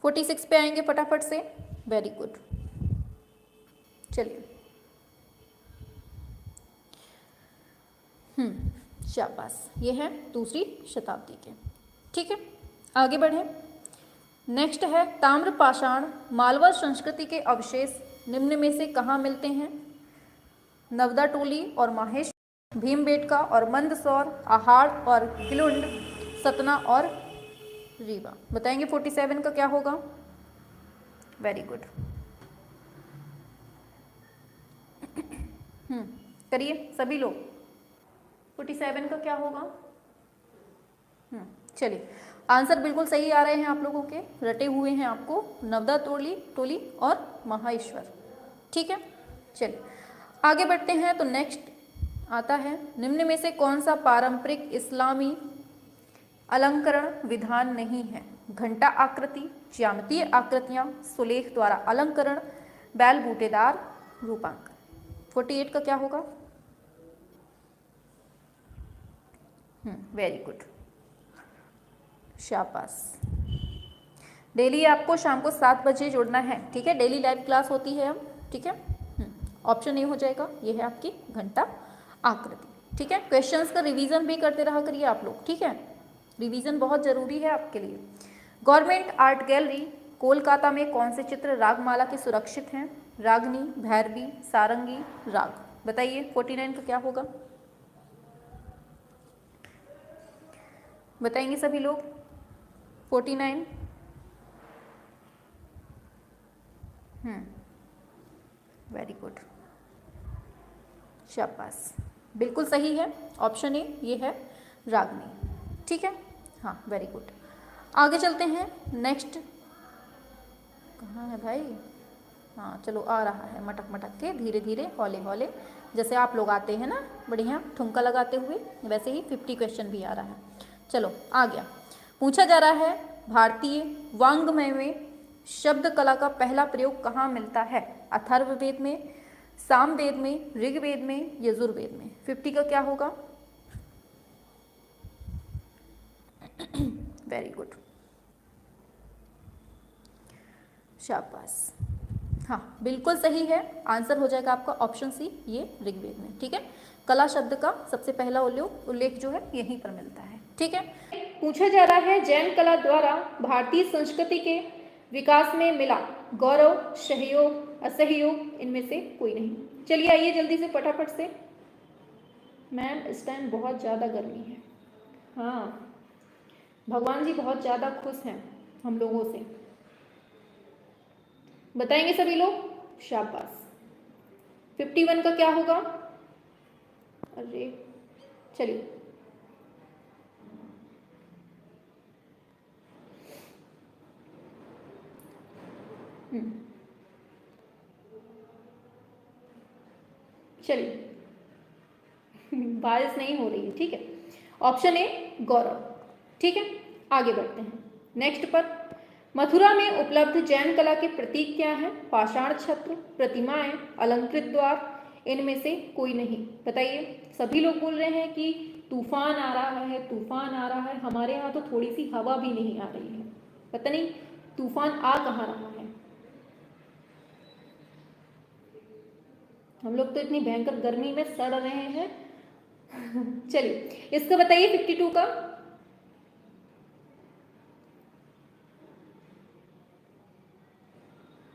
46 पे आएंगे फटाफट से। वेरी गुड, चलिए, शाबाश, ये है दूसरी शताब्दी के। ठीक है, आगे बढ़े। नेक्स्ट है ताम्र पाषाण मालवा संस्कृति के अवशेष निम्न में से कहाँ मिलते हैं? नवदा टोली और माहेश, भीमबेटका और मंदसौर, आहाड़ और किलुंड, सतना और रीवा। बताएंगे 47 का क्या होगा? वेरी गुड, करिए सभी लोग। 47 का क्या होगा? चलिए, आंसर बिल्कुल सही आ रहे हैं आप लोगों के, रटे हुए हैं आपको, नवदा टोली और महाईश्वर। ठीक है, चलिए आगे बढ़ते हैं। तो नेक्स्ट आता है, निम्न में से कौन सा पारंपरिक इस्लामी अलंकरण विधान नहीं है? घंटा आकृति, ज्यामितीय आकृतियां, सुलेख द्वारा अलंकरण, बैल बूटेदार रूपांकन। 48 का क्या होगा? वेरी गुड, शाबाश। डेली आपको शाम को 7 बजे जुड़ना है। ठीक है, डेली लाइव क्लास होती है अब। ठीक है, ऑप्शन ए हो जाएगा, ये है आपकी घंटा आकृति। ठीक है, क्वेश्चंस का रिवीजन भी करते रहा करिए आप लोग। ठीक है, रिवीजन बहुत जरूरी है आपके लिए। गवर्नमेंट आर्ट गैलरी कोलकाता में कौन से चित्र रागमाला के सुरक्षित हैं? रागनी, भैरवी, सारंगी, राग। बताइए 49 का क्या होगा? बताएंगे सभी लोग 49। वेरी गुड, शाबाश, बिल्कुल सही है, ऑप्शन ए, ये है रागनी। ठीक है, हाँ, वेरी गुड। आगे चलते हैं। नेक्स्ट कहाँ है भाई? हाँ, चलो आ रहा है, मटक मटक के, धीरे धीरे, हौले हौले, जैसे आप लोग आते हैं ना बढ़िया ठुमका लगाते हुए, वैसे ही 50 क्वेश्चन भी आ रहा है। चलो आ गया। पूछा जा रहा है, भारतीय वाङ्मय में शब्द कला का पहला प्रयोग कहाँ मिलता है? अथर्ववेद में, सामवेद में, ऋग्वेद में, यजुर्वेद में। 50 का क्या होगा? वेरी गुड, शाबाश, हाँ, बिल्कुल सही है, आंसर हो जाएगा आपका ऑप्शन सी, ये ऋग्वेद में। ठीक है, कला शब्द का सबसे पहला उल्लेख जो है यहीं पर मिलता है। ठीक है, पूछा जा रहा है, जैन कला द्वारा भारतीय संस्कृति के विकास में मिला गौरव, सहयोग, असहयोग, इनमें से कोई नहीं। चलिए आइए जल्दी से फटाफट से मैम इस टाइम बहुत ज़्यादा गर्मी है। हाँ, भगवान जी बहुत ज़्यादा खुश हैं हम लोगों से। बताएंगे सभी लोग? शाबाश। 51 का क्या होगा? अरे चलिए, चलिए बारिश नहीं हो रही है, ठीक है। ऑप्शन ए गौरव, ठीक है। आगे बढ़ते हैं नेक्स्ट पर। मथुरा में उपलब्ध जैन कला के प्रतीक क्या है? पाषाण छत्र, प्रतिमाएं, अलंकृत द्वार, इनमें से कोई नहीं। बताइए। सभी लोग बोल रहे हैं कि तूफान आ रहा है, तूफान आ रहा है। हमारे यहाँ तो थोड़ी सी हवा भी नहीं आ रही है, पता नहीं तूफान आ कहाँ रहा है। हम लोग तो इतनी भयंकर गर्मी में सड़ रहे हैं। चलिए इसका बताइए 52 का।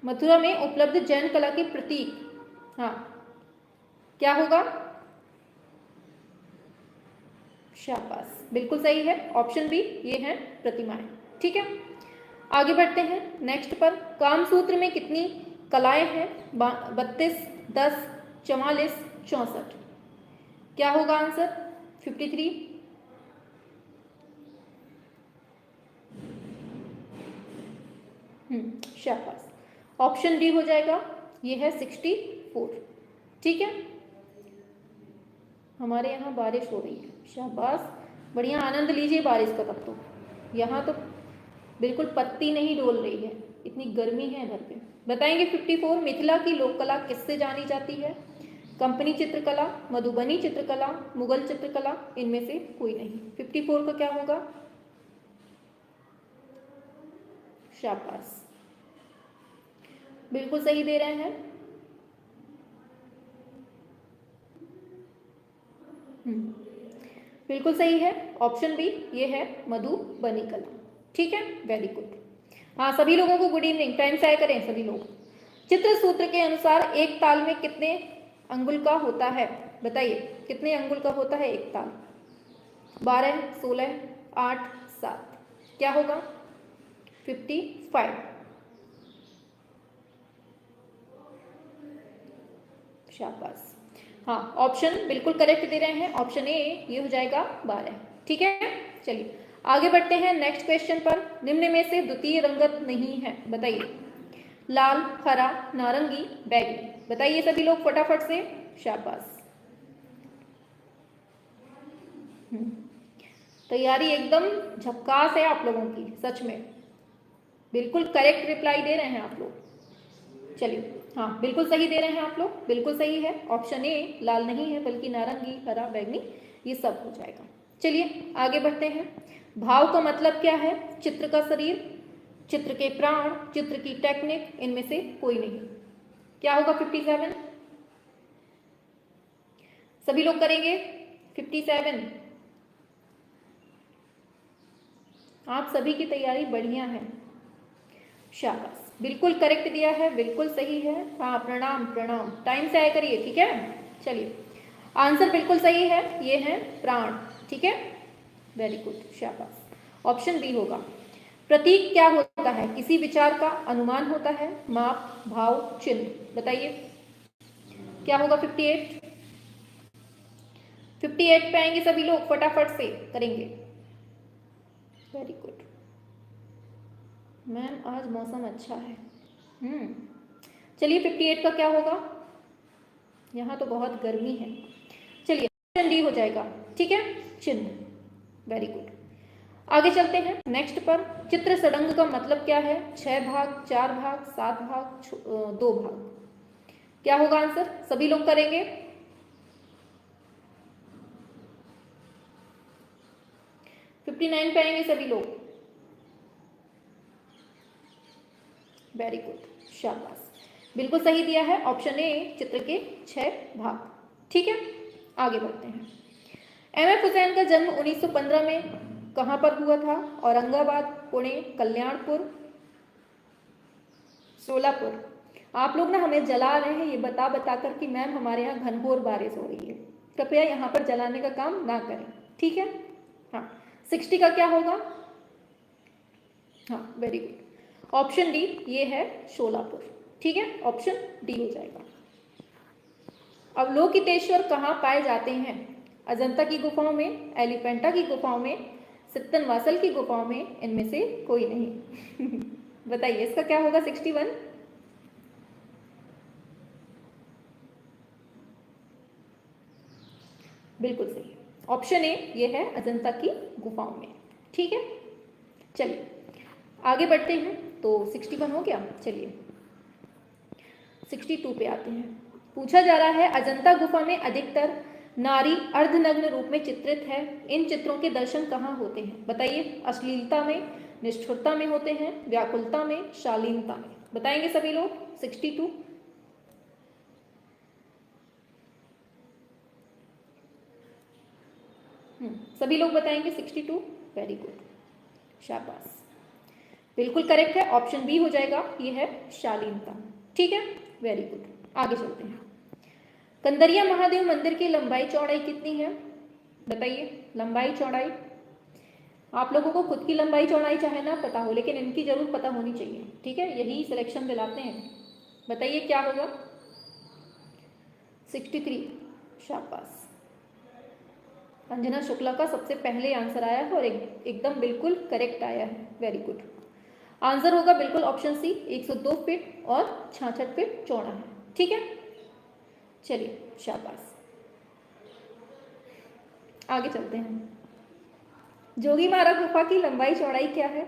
मथुरा में उपलब्ध जैन कला के प्रतीक, हाँ क्या होगा? शाबाश, बिल्कुल सही है। ऑप्शन बी ये है प्रतिमाएं, ठीक है। आगे बढ़ते हैं नेक्स्ट पर। कामसूत्र में कितनी कलाएं हैं? 32, 10, 44, 64। क्या होगा आंसर? 53। शाबाश। ऑप्शन डी हो जाएगा, ये है 64, ठीक है। हमारे यहाँ बारिश हो रही है, शाबाश, बढ़िया, आनंद लीजिए बारिश का। तब तो यहाँ तो बिल्कुल पत्ती नहीं डोल रही है, इतनी गर्मी है इधर पे। बताएंगे 54। मिथिला की लोक कला किससे जानी जाती है? कंपनी चित्रकला, मधुबनी चित्रकला, मुगल चित्रकला, इनमें से कोई नहीं। 54 का क्या होगा? शाबाश, बिल्कुल सही दे रहे हैं। बिल्कुल सही है। ऑप्शन बी ये है मधुबनी कला, ठीक है। Very good. हाँ, सभी लोगों को गुड इवनिंग। टाइम से आया करें सभी लोग। चित्र सूत्र के अनुसार एक ताल में कितने अंगुल का होता है? बताइए, कितने अंगुल का होता है एक ताल? 12, 16, 8, 7। क्या होगा? 55। शाबाश। हाँ, ऑप्शन बिल्कुल करेक्ट दे रहे हैं। ऑप्शन ए ये हो जाएगा 12, ठीक है। चलिए आगे बढ़ते हैं नेक्स्ट क्वेश्चन पर। निम्न में से द्वितीय रंगत नहीं है, बताइए। लाल, हरा, नारंगी, बैगनी। बताइए सभी लोग फटाफट से। शाबाश, तैयारी एकदम झक्कास है आप लोगों की, सच में बिल्कुल करेक्ट रिप्लाई दे रहे हैं आप लोग। चलिए, हाँ बिल्कुल सही दे रहे हैं आप लोग, बिल्कुल सही है। ऑप्शन ए लाल नहीं है, बल्कि नारंगी, हरा, बैगनी, ये सब हो जाएगा। चलिए आगे बढ़ते हैं। भाव का मतलब क्या है? चित्र का शरीर, चित्र के प्राण, चित्र की टेक्निक, इनमें से कोई नहीं। क्या होगा? 57। सभी लोग करेंगे 57। आप सभी की तैयारी बढ़िया है, शाबाश, बिल्कुल करेक्ट दिया है, बिल्कुल सही है। हाँ, प्रणाम प्रणाम, टाइम से आया करिए, ठीक है। चलिए, आंसर बिल्कुल सही है, ये है प्राण, ठीक है। वेरी गुड, शाबाश। ऑप्शन बी होगा। प्रतीक क्या होता है? किसी विचार का अनुमान होता है, माप, भाव, चिन्ह। बताइए क्या होगा? 58। 58 पे आएंगे सभी लोग, फटाफट से करेंगे। वेरी गुड मैम, आज मौसम अच्छा है। चलिए 58 का क्या होगा? यहाँ तो बहुत गर्मी है। चलिए ऑप्शन डी हो जाएगा, ठीक है, चिन्ह। Very good. आगे चलते हैं नेक्स्ट पर। चित्र सडंग का मतलब क्या है? 6 भाग, 4 भाग, 7 भाग, 2 भाग। क्या होगा आंसर? सभी लोग करेंगे। 59 पे आएंगे सभी लोग। वेरी गुड, शाबाश, बिल्कुल सही दिया है। ऑप्शन ए चित्र के 6 भाग, ठीक है। आगे बढ़ते हैं। एम.एफ. हुसैन का जन्म 1915 में कहाँ पर हुआ था? औरंगाबाद, पुणे, कल्याणपुर, सोलापुर। आप लोग ना हमें जला रहे हैं ये बता बता कर कि मैम हमारे यहाँ घनघोर बारिश हो रही है। कृपया यहाँ पर जलाने का काम ना करें, ठीक है। हाँ 60 का क्या होगा? हाँ वेरी गुड, ऑप्शन डी ये है शोलापुर, ठीक है, ऑप्शन डी हो जाएगा। अवलोकितेश्वर कहाँ पाए जाते हैं? अजंता की गुफाओं में, एलिफेंटा की गुफाओं में, सित्तनवासल की गुफाओं में, इनमें से कोई नहीं। बताइए इसका क्या होगा? 61 बिल्कुल सही, ऑप्शन ए ये है अजंता की गुफाओं में, ठीक है। चलिए आगे बढ़ते हैं, तो 61 हो गया। चलिए 62 पे आते हैं। पूछा जा रहा है अजंता गुफा में अधिकतर नारी अर्धनग्न रूप में चित्रित है, इन चित्रों के दर्शन कहाँ होते हैं? बताइए, अश्लीलता में, निष्ठुरता में होते हैं, व्याकुलता में, शालीनता में? बताएंगे सभी लोग। 62 सभी लोग बताएंगे 62। वेरी गुड, शाबाश, बिल्कुल करेक्ट है, ऑप्शन बी हो जाएगा, ये है शालीनता, ठीक है। वेरी गुड, आगे चलते हैं। कंदरिया महादेव मंदिर की लंबाई चौड़ाई कितनी है? बताइए, लंबाई चौड़ाई। आप लोगों को खुद की लंबाई चौड़ाई चाहे ना पता हो, लेकिन इनकी जरूर पता होनी चाहिए, ठीक है, यही सिलेक्शन दिलाते हैं। बताइए क्या होगा? 63, शाबाश, अंजना शुक्ला का सबसे पहले आंसर आया है और एकदम बिल्कुल करेक्ट आया है। वेरी गुड, आंसर होगा बिल्कुल ऑप्शन सी, 102 फीट और 66 फीट चौड़ा है, ठीक है। चलिए शाबाश, आगे चलते हैं। जोगीमारा गुफा की लंबाई चौड़ाई क्या है?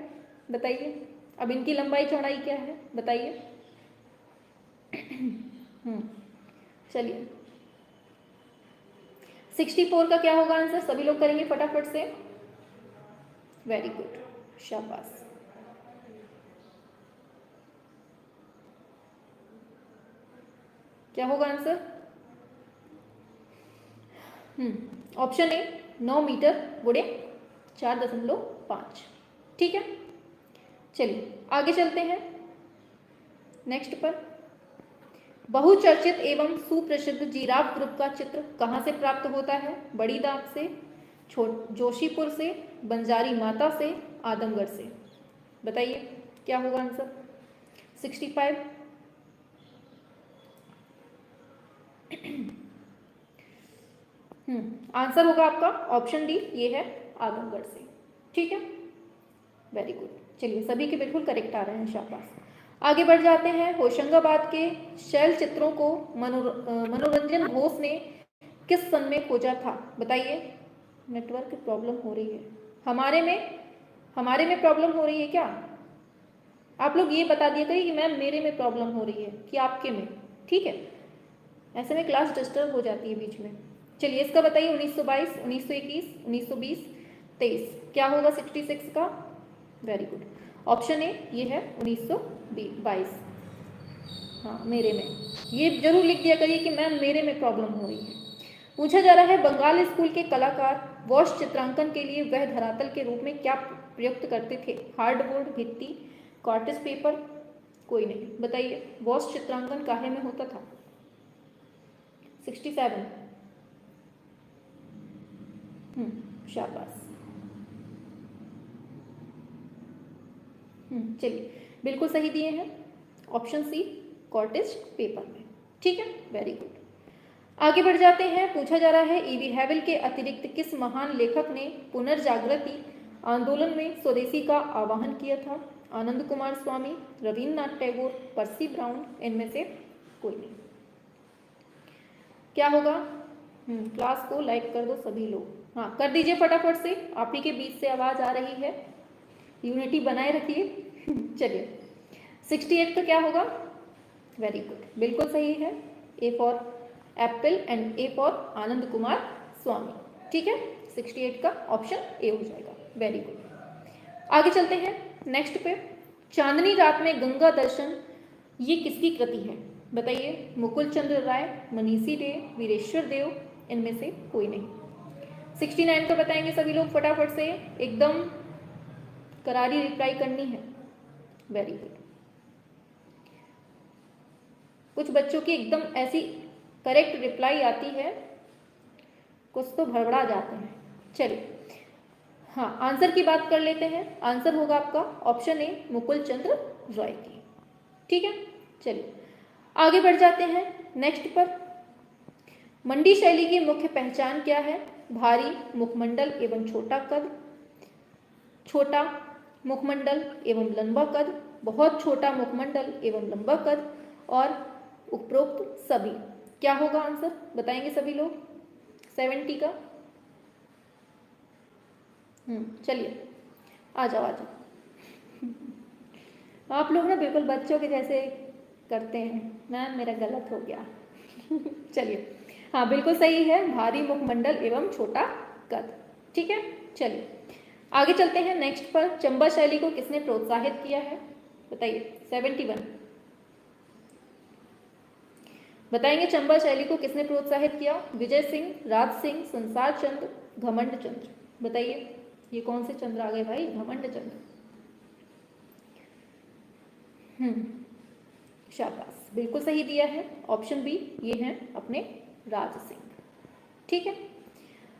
बताइए, अब इनकी लंबाई चौड़ाई क्या है बताइए। चलिए 64 का क्या होगा आंसर? सभी लोग करेंगे फटाफट से। वेरी गुड, शाबाश, क्या होगा आंसर? ऑप्शन ए 9 मीटर गुणे 4.5, ठीक है। चलिए आगे चलते हैं नेक्स्ट पर। बहुचर्चित एवं सुप्रसिद्ध जिराफ ग्रुप का चित्र कहाँ से प्राप्त होता है? बड़ी दाग से, जोशीपुर से, बंजारी माता से, आदमगढ़ से? बताइए क्या होगा आंसर? 65 आंसर होगा आपका ऑप्शन डी, ये है आदमगढ़ से, ठीक है। वेरी गुड, चलिए सभी के बिल्कुल करेक्ट आ रहे हैं, शाबाश। आगे बढ़ जाते हैं। होशंगाबाद के शैल चित्रों को मनोरंजन घोष ने किस सन में खोजा था? बताइए, नेटवर्क प्रॉब्लम हो रही है, हमारे में प्रॉब्लम हो रही है क्या? आप लोग ये बता दिया करिए कि मैम मेरे में प्रॉब्लम हो रही है कि आपके में, ठीक है, ऐसे में क्लास डिस्टर्ब हो जाती है बीच में। चलिए इसका बताइए, 1922, 1921, 1920, 23, क्या होगा 66 का? वेरी गुड, ऑप्शन ए ये है 1922। हाँ मेरे में, ये जरूर लिख दिया करिए कि मैम मेरे में प्रॉब्लम हो रही है। पूछा जा रहा है बंगाल स्कूल के कलाकार वॉश चित्रांकन के लिए वह धरातल के रूप में क्या प्रयुक्त करते थे? हार्डबोर्ड, भित्ति, कॉर्टिस पेपर? कोई नहीं, बताइए वॉश चित्रांकन काहे में होता था? 67 शाबाश, चलिए बिल्कुल सही दिए हैं, ऑप्शन सी कॉर्टिस पेपर में, ठीक है। वेरी गुड, आगे बढ़ जाते हैं। पूछा जा रहा है ईवी हैवल के अतिरिक्त किस महान लेखक ने पुनर्जागृति आंदोलन में स्वदेशी का आह्वान किया था? आनंद कुमार स्वामी, रविन्द्रनाथ टैगोर, पर्सी ब्राउन? इनमें से कोई नहीं, क्या होगा? क्लास को लाइक कर दो सभी लोग, हाँ कर दीजिए फटाफट से, आप ही के बीच से आवाज आ रही है, यूनिटी बनाए रखिए। चलिए 68 का क्या होगा? वेरी गुड, बिल्कुल सही है, A for apple and A for Anand Kumar Swami, ठीक है। 68 का ऑप्शन ए हो जाएगा। वेरी गुड, आगे चलते हैं नेक्स्ट पे। चांदनी रात में गंगा दर्शन, ये किसकी कृति है? बताइए, मुकुल चंद्र राय, मनीषी डे, वीरेश्वर देव? इनमें से कोई नहीं। 69 का बताएंगे सभी लोग फटाफट से, एकदम करारी रिप्लाई करनी है। वेरी गुड, कुछ बच्चों की एकदम ऐसी करेक्ट रिप्लाई आती है कुछ तो भड़बड़ा जाते हैं। चलिए, हाँ, आंसर की बात कर लेते हैं। आंसर होगा आपका ऑप्शन ए, मुकुल चंद्र रॉय की। ठीक है, चलिए आगे बढ़ जाते हैं नेक्स्ट पर। मंडी शैली की मुख्य पहचान क्या है? भारी मुखमंडल एवं छोटा कद, छोटा मुखमंडल एवं लंबा कद, बहुत छोटा मुखमंडल एवं लंबा कद, और उपरोक्त सभी। क्या होगा आंसर, बताएंगे सभी लोग 70 का? चलिए आ जाओ आ जाओ। आप लोग ना बिल्कुल बच्चों के जैसे करते हैं। मैम मेरा गलत हो गया। चलिए, हाँ बिल्कुल सही है, भारी मुखमंडल एवं छोटा कद। ठीक है, चलिए आगे चलते हैं नेक्स्ट पर। चंबा शैली को किसने प्रोत्साहित किया है? बताइए 71। बताएंगे चंबा शैली को किसने प्रोत्साहित किया? विजय सिंह, राज सिंह, संसार चंद्र, घमंड चंद्र। बताइए ये कौन से चंद्र आ गए भाई? घमंड चंद्र। शाबाश, बिल्कुल सही दिया है, ऑप्शन बी ये है अपने राज सिंह। ठीक है,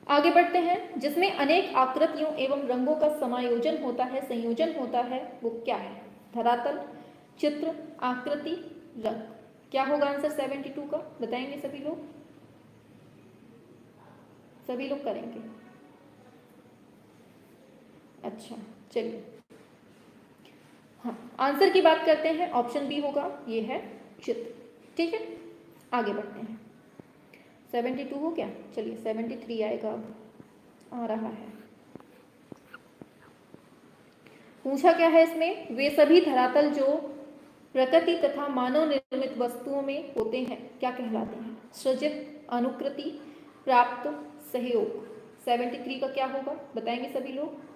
आगे बढ़ते हैं। जिसमें अनेक आकृतियों एवं रंगों का समायोजन होता है, संयोजन होता है, वो क्या है? धरातल, चित्र, आकृति, रंग। क्या होगा आंसर 72 का? बताएंगे सभी लोग? सभी लोग करेंगे? अच्छा, चलिए हाँ, आंसर की बात करते हैं। ऑप्शन बी होगा, ये है चित्र। ठीक है, आगे बढ़ते हैं। 72 हो गया, चलिए 73 आएगा, अब आ रहा है। पूछा क्या है इसमें? वे सभी धरातल जो प्रकृति तथा मानव निर्मित वस्तुओं में होते हैं क्या कहलाते हैं? सृजित, अनुकृति, प्राप्त, सहयोग। 73 का क्या होगा, बताएंगे सभी लोग?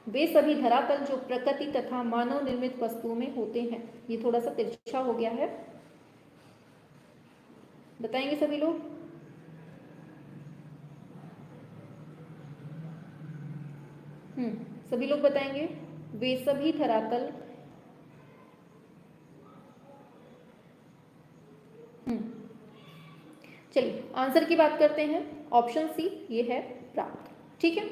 वे सभी धरातल जो प्रकृति तथा मानव निर्मित वस्तुओं में होते हैं। ये थोड़ा सा तिरछा हो गया है, बताएंगे सभी लोग? सभी लोग बताएंगे। वे सभी धरातल चलिए आंसर की बात करते हैं। ऑप्शन सी ये है प्राप्त। ठीक है,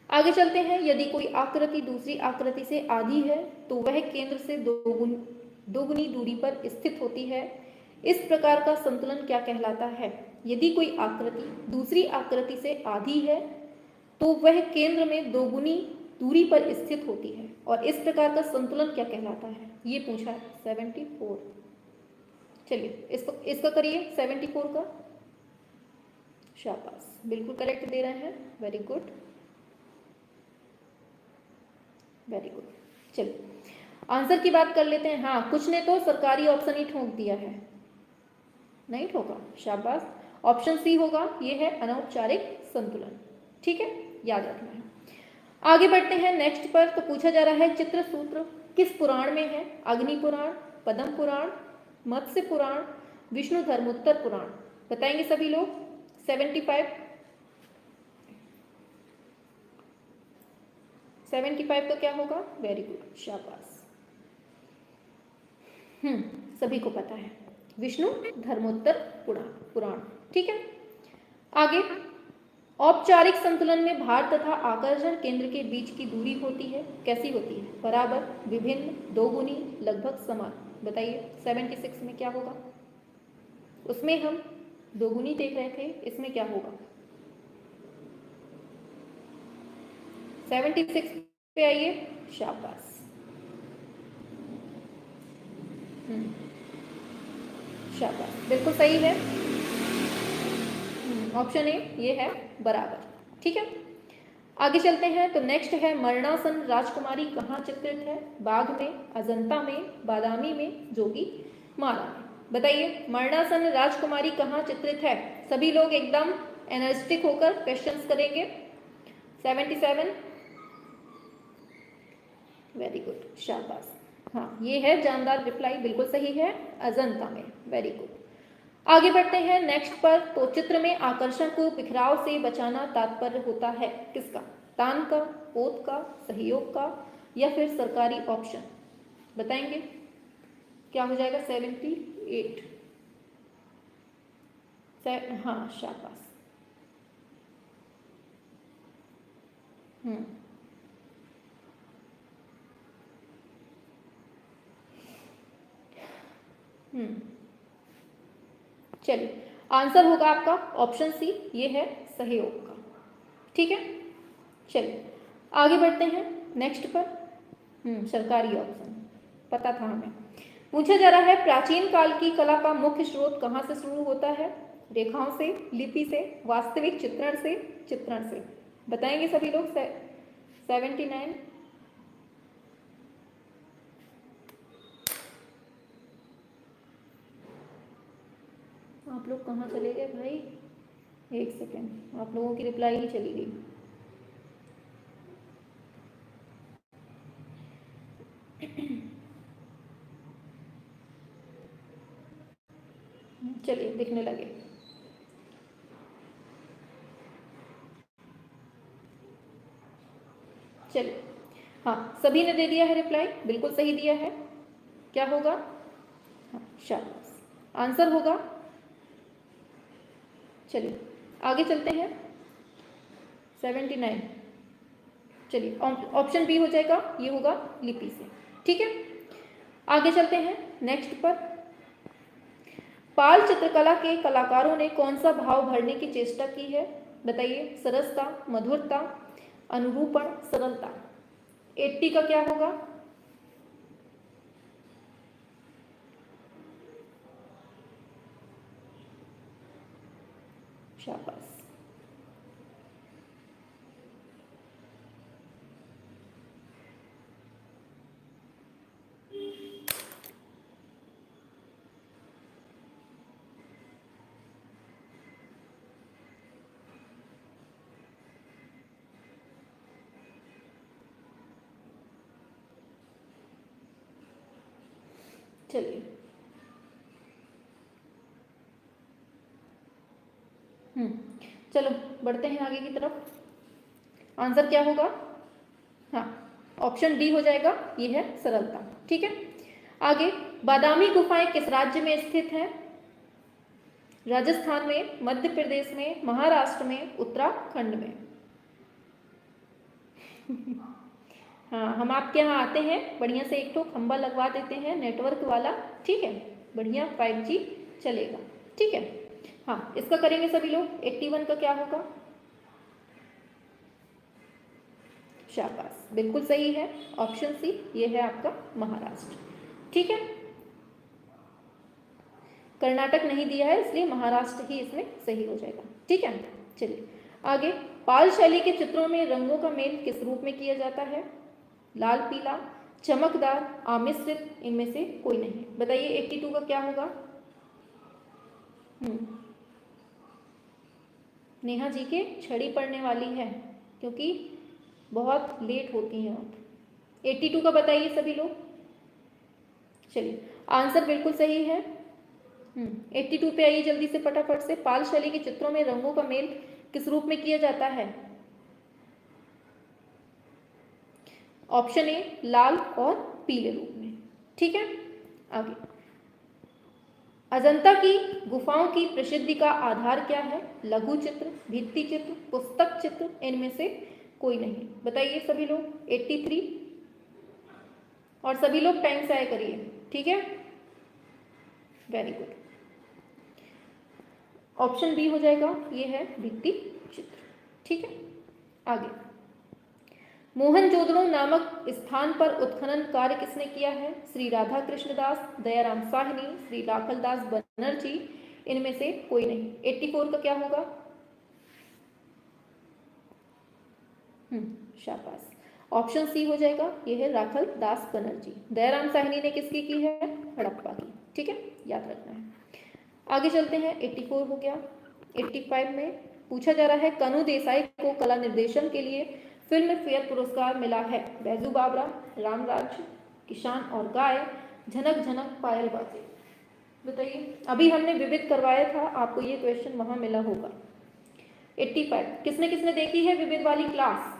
आगे चलते हैं। यदि कोई आकृति दूसरी आकृति से आधी है तो वह केंद्र से दोगुनी दूरी पर स्थित होती है। इस प्रकार का संतुलन क्या कहलाता है? यदि कोई आकृति दूसरी आकृति से आधी है तो वह केंद्र में दोगुनी दूरी पर स्थित होती है, और इस प्रकार का संतुलन क्या कहलाता है? ये पूछा है 74। चलिए इसका करिए 74 का। शाबाश, बिल्कुल करेक्ट दे रहे हैं, वेरी गुड वेरी गुड। चलिए आंसर की बात कर लेते हैं। हाँ, कुछ ने तो सरकारी ऑप्शन ही ठोक दिया है, नहीं ठोका, शाबाश। ऑप्शन सी होगा, ये है अनौपचारिक संतुलन। ठीक है, याद रखना है। आगे बढ़ते हैं नेक्स्ट पर। तो पूछा जा रहा है चित्र सूत्र किस पुराण में है? अग्नि पुराण, पद्म पुराण, मत्स्य पुराण, विष्णु धर्मोत्तर पुराण। बताएंगे सभी लोग? 75 का क्या होगा? वेरी गुड, शाबाश। सभी को पता है, विष्णु धर्मोत्तर पुराण। ठीक है, आगे। औपचारिक संतुलन में भार तथा आकर्षण केंद्र के बीच की दूरी होती है, कैसी होती है? बराबर, विभिन्न, दोगुनी, लगभग समान। बताइए 76 में क्या होगा? उसमें हम दोगुनी देख रहे थे, इसमें क्या होगा? 76 पे आइए, शाबाश। शाबाश, बिल्कुल सही है, ऑप्शन ए ये है बराबर। ठीक है, आगे चलते हैं। तो नेक्स्ट है मरणासन राजकुमारी कहाँ चित्रित है? बाघ में, अजंता में, बादामी में, जोगी मारा में। बताइए मरणासन राजकुमारी कहाँ चित्रित है? सभी लोग एकदम एनर्जेटिक होकर क्वेश्चंस करेंगे। 77, वेरी गुड, शाबाश। हाँ, ये है जानदार रिप्लाई, बिल्कुल सही है, अजंता में, वेरी गुड। आगे बढ़ते हैं नेक्स्ट पर। तो चित्र में आकर्षण को बिखराव से बचाना तात्पर्य होता है किसका? तान का, पोत का, सहयोग का, या फिर सरकारी ऑप्शन। बताएंगे क्या हो जाएगा? 78। हाँ, शाबाश, हम्म हम्म चलिए, आंसर होगा आपका ऑप्शन सी, ये है सहयोग का। ठीक है, चलिए आगे बढ़ते हैं नेक्स्ट पर। सरकारी ऑप्शन पता था हमें। पूछा जा रहा है, प्राचीन काल की कला का मुख्य स्रोत कहाँ से शुरू होता है? रेखाओं से, लिपि से, वास्तविक चित्रण से, चित्रण से। बताएंगे सभी लोग। 79। आप लोग कहाँ चले गए भाई? एक सेकेंड, आप लोगों की रिप्लाई ही चली गई। चलिए दिखने लगे। चलिए, हाँ सभी ने दे दिया है रिप्लाई, बिल्कुल सही दिया है। क्या होगा? हाँ, शाबाश, आंसर होगा। चलिए आगे चलते हैं। 79। चलिए ऑप्शन बी हो जाएगा, ये होगा लिपि से। ठीक है, आगे चलते हैं नेक्स्ट पर। पाल चित्रकला के कलाकारों ने कौन सा भाव भरने की चेष्टा की है? बताइए। सरसता, मधुरता, अनुरूपण, सरलता। 80 का क्या होगा? शाबाश, चलिए चलो बढ़ते हैं आगे की तरफ। आंसर क्या होगा? हाँ, ऑप्शन डी हो जाएगा, ये है सरलता। ठीक है, आगे। बादामी गुफाएं किस राज्य में स्थित हैं? राजस्थान में, मध्य प्रदेश में, महाराष्ट्र में, उत्तराखंड में। हाँ, हम आपके यहाँ आते हैं, बढ़िया से एक तो खंबा लगवा देते हैं नेटवर्क वाला। ठीक है, बढ़िया 5G चलेगा। ठीक है, हाँ इसका करेंगे सभी लोग। 81 का क्या होगा? शाबाश, बिल्कुल सही है, ऑप्शन सी, ये है आपका महाराष्ट्र। ठीक है, कर्नाटक नहीं दिया है, इसलिए महाराष्ट्र ही इसमें सही हो जाएगा। ठीक है, चलिए आगे। पाल शैली के चित्रों में रंगों का मेल किस रूप में किया जाता है? लाल, पीला, चमकदार, आमिश्रित, इनमें से कोई नहीं। बताइए 82 का क्या होगा? नेहा जी के छड़ी पड़ने वाली है, क्योंकि बहुत लेट होती हैं आप। 82 का बताइए सभी लोग। चलिए, आंसर बिल्कुल सही है। 82 पे आइए जल्दी से फटाफट से। पाल शैली के चित्रों में रंगों का मेल किस रूप में किया जाता है? ऑप्शन ए, लाल और पीले रूप में। ठीक है, आगे। अजंता की गुफाओं की प्रसिद्धि का आधार क्या है? लघु चित्र, भित्ति चित्र, पुस्तक चित्र, इनमें से कोई नहीं। बताइए सभी लोग। 83, और सभी लोग टाइम से आए करिए। ठीक है, वेरी गुड, ऑप्शन बी हो जाएगा, ये है भित्ति चित्र। ठीक है, आगे। मोहनजोदड़ो नामक स्थान पर उत्खनन कार्य किसने किया है? श्री राधा कृष्ण दास, दयाराम साहनी, श्री राखलदास बनर्जी, इनमें से कोई नहीं। 84 का क्या होगा? शाबाश, ऑप्शन सी हो जाएगा, ये है राखल दास बनर्जी। दयाराम साहनी ने किसकी की है? हड़प्पा की। ठीक है, याद रखना है। आगे चलते हैं। 84 हो गया। 85 में पूछा जा रहा है, कनु देसाई को कला निर्देशन के लिए फिल्म फेयर पुरस्कार मिला है। बैजू बाबरा, रामराज, किसान और गाय, झनक झनक पायल बाजे। बताइए, अभी हमने विविध करवाया था, आपको ये क्वेश्चन वहां मिला होगा। 85 किसने किसने देखी है विविध वाली क्लास,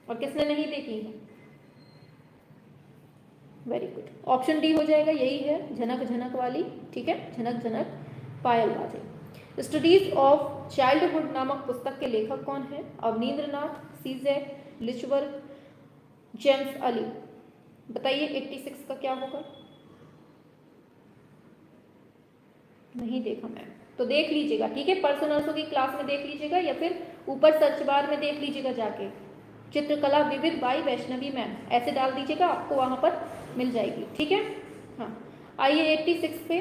और किसने नहीं देखी है? वेरी गुड, ऑप्शन डी हो जाएगा, यही है झनक झनक वाली। ठीक है, झनक झनक पायल बाजे। स्टडीज ऑफ चाइल्डहुड नामक पुस्तक के लेखक कौन है? अवनींद्रनाथ, सीजेक, लिचवर्थ, जेम्स अली। बताइए 86 का क्या होगा? नहीं देखा मैम, तो देख लीजिएगा, ठीक है, परसों नर्सों की क्लास में देख लीजिएगा या फिर ऊपर सर्च बार में देख लीजिएगा जाके, चित्रकला विविध बाई वैष्णवी मैम ऐसे डाल दीजिएगा, आपको वहां पर मिल जाएगी, ठीक है। हाँ, आइए 86 पे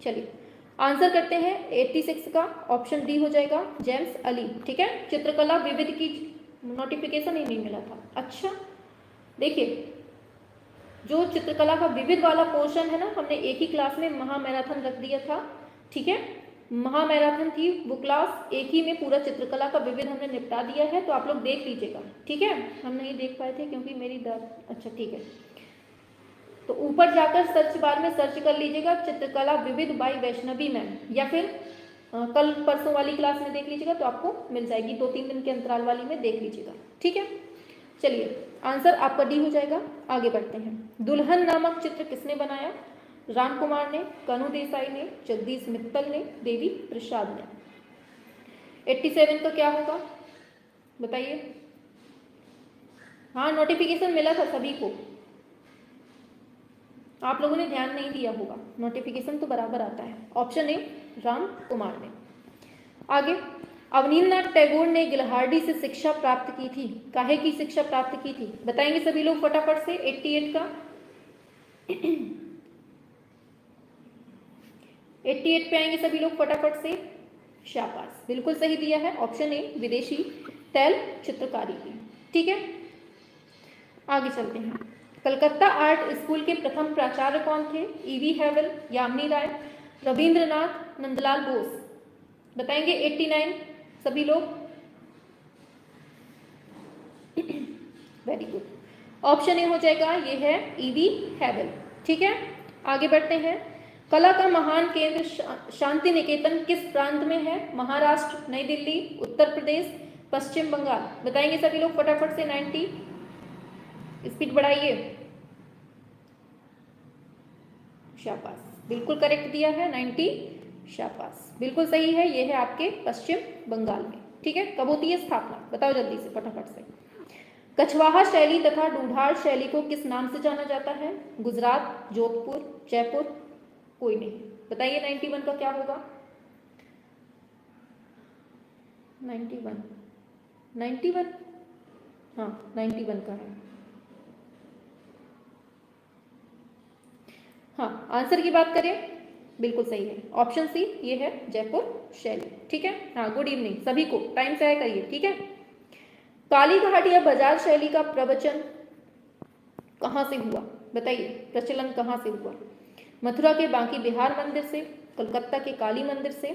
चलिए आंसर करते हैं। 86 का ऑप्शन डी हो जाएगा जेम्स अली, ठीक है। चित्रकला विविध की नोटिफिकेशन ही नहीं मिला था। अच्छा देखिए, जो चित्रकला का विविध वाला पोर्शन है ना, हमने एक ही क्लास में महामैराथन रख दिया था, ठीक है। महामैराथन थी वो क्लास, एक ही में पूरा चित्रकला का विविध हमने निपटा दिया है, तो आप लोग देख लीजिएगा, ठीक है। हम नहीं देख पाए थे क्योंकि मेरी अच्छा ठीक है, तो ऊपर जाकर सर्च बार में सर्च कर लीजिएगा चित्रकला विविध बाई वैष्णवी मैम, या फिर कल परसों वाली क्लास में देख लीजिएगा तो आपको मिल जाएगी, 2-3 दिन के अंतराल वाली में देख लीजिएगा, ठीक है। चलिए आंसर आपका डी हो जाएगा। आगे बढ़ते हैं। दुल्हन नामक चित्र किसने बनाया? राम कुमार ने, कनु देसाई ने, जगदीश मित्तल ने, देवी प्रसाद ने। 87 का क्या होगा बताइए? हाँ, नोटिफिकेशन मिला था सभी को, आप लोगों ने ध्यान नहीं दिया होगा, नोटिफिकेशन तो बराबर आता है। ऑप्शन ए राम कुमार ने। आगे, अवनींद्रनाथ टैगोर ने गिलहार्डी से शिक्षा प्राप्त की थी, काहे की शिक्षा प्राप्त की थी? बताएंगे सभी लोग फटाफट से। 88 का 88 पे आएंगे सभी लोग फटाफट से। शाबाश, बिल्कुल सही दिया है, ऑप्शन ए विदेशी तैल चित्रकारी की, ठीक है। आगे चलते हैं। कलकत्ता आर्ट स्कूल के प्रथम प्राचार्य कौन थे? ईवी हैवल, यामिनी राय, रविंद्रनाथ, नंदलाल बोस। बताएंगे 89 सभी लोग। वेरी गुड, ऑप्शन ए हो जाएगा, ये है ईवी हैवल, ठीक है। आगे बढ़ते हैं। कला का महान केंद्र शांति निकेतन किस प्रांत में है? महाराष्ट्र, नई दिल्ली, उत्तर प्रदेश, पश्चिम बंगाल। बताएंगे सभी लोग फटाफट से। 90, स्पीड बढ़ाइए। शाबाश, बिल्कुल करेक्ट दिया है 90, शाबाश, बिल्कुल सही है, ये है आपके पश्चिम बंगाल में, ठीक है। कब होती है स्थापना? बताओ जल्दी से फटाफट से। कछवाहा शैली तथा ढूंढाड़ शैली को किस नाम से जाना जाता है? गुजरात, जोधपुर, जयपुर, कोई नहीं। बताइए 91 का क्या होगा? 91 हाँ 91 का है। हाँ, आंसर की बात करें, बिल्कुल सही है, ऑप्शन सी, ये है जयपुर शैली, ठीक है। हाँ, गुड इवनिंग सभी को, टाइम से आया करिए, ठीक है। काली घाट या बाजार शैली का प्रवचन कहाँ से हुआ? बताइए, प्रचलन कहाँ से हुआ? मथुरा के बांकी बिहार मंदिर से, कलकत्ता के काली मंदिर से,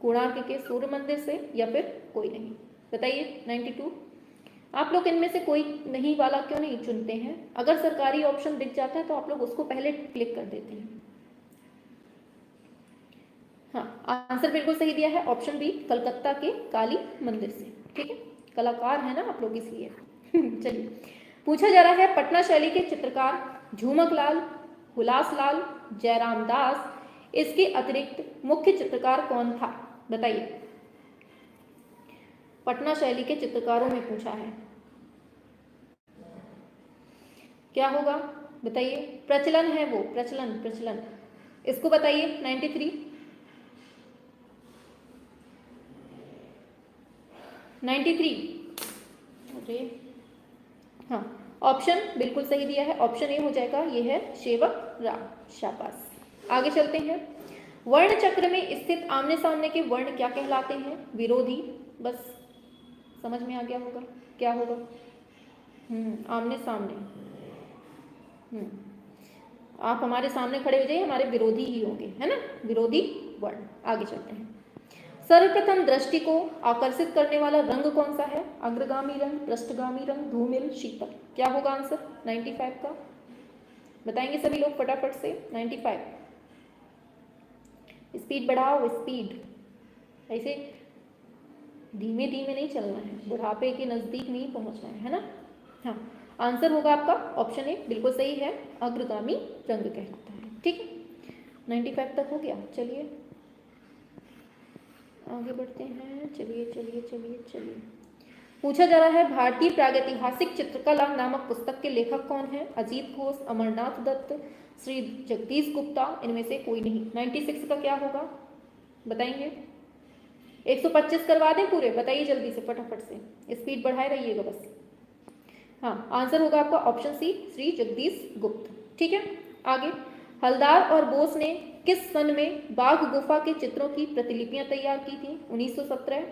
कोणार्क के सूर्य मंदिर से, या फिर कोई नहीं। बताइए 92। आप लोग इनमें से कोई नहीं वाला क्यों नहीं चुनते हैं? अगर सरकारी ऑप्शन दिख जाता है तो आप लोग उसको पहले क्लिक कर देते हैं। हाँ, आंसर बिल्कुल सही दिया है, ऑप्शन बी, कलकत्ता के काली मंदिर से, ठीक है। कलाकार है ना आप लोग, इसलिए। चलिए, पूछा जा रहा है पटना शैली के चित्रकार झूमक लाल, हुलास लाल, जयराम दास, इसके अतिरिक्त मुख्य चित्रकार कौन था? बताइए, पटना शैली के चित्रकारों में पूछा है, क्या होगा बताइए? प्रचलन है वो, प्रचलन, इसको बताइए। 93 अरे हाँ, ऑप्शन बिल्कुल सही दिया है, ऑप्शन ए हो जाएगा, ये है सेवक राम, शाबाश। आगे चलते हैं। वर्ण चक्र में स्थित आमने सामने के वर्ण क्या कहलाते हैं? विरोधी, बस समझ में आ गया होगा क्या होगा। आमने सामने, आप हमारे सामने खड़े हो जाइए, हमारे विरोधी ही होंगे, है ना, विरोधी वर्ण। आगे चलते हैं। सर्वप्रथम दृष्टि को आकर्षित करने वाला रंग कौन सा है? अग्रगामी रंग, पृष्ठगामी रंग, धूमिल, शीतल। क्या होगा आंसर 95 का? बताएंगे सभी लोग फटाफट से। 95, स्पीड बढ़ाओ, स्पीड, ऐसे धीमे धीमे नहीं चलना है, बुढ़ापे के नजदीक नहीं पहुंचना है ना। हाँ, आंसर होगा आपका ऑप्शन ए, बिल्कुल सही है, अग्रगामी रंग कहलाता है, ठीक है। 95 तक हो गया। चलिए आगे बढ़ते हैं। चलिए चलिए चलिए चलिए, पूछा जा रहा है भारतीय प्रागैतिहासिक चित्रकला नामक पुस्तक के लेखक कौन है? अजीत घोष, अमरनाथ दत्त, श्री जगदीश गुप्ता, इनमें से कोई नहीं। 96 का क्या होगा बताएंगे? 125 करवा दें पूरे? बताइए जल्दी से, फटाफट से, स्पीड बढ़ाए रहिएगा बस। हाँ, आंसर होगा आपका ऑप्शन सी, श्री जगदीश गुप्त। ठीक है, आगे। हलदार और बोस ने किस सन में बाघ गुफा के चित्रों की प्रतिलिपियां तैयार की थी? 1917,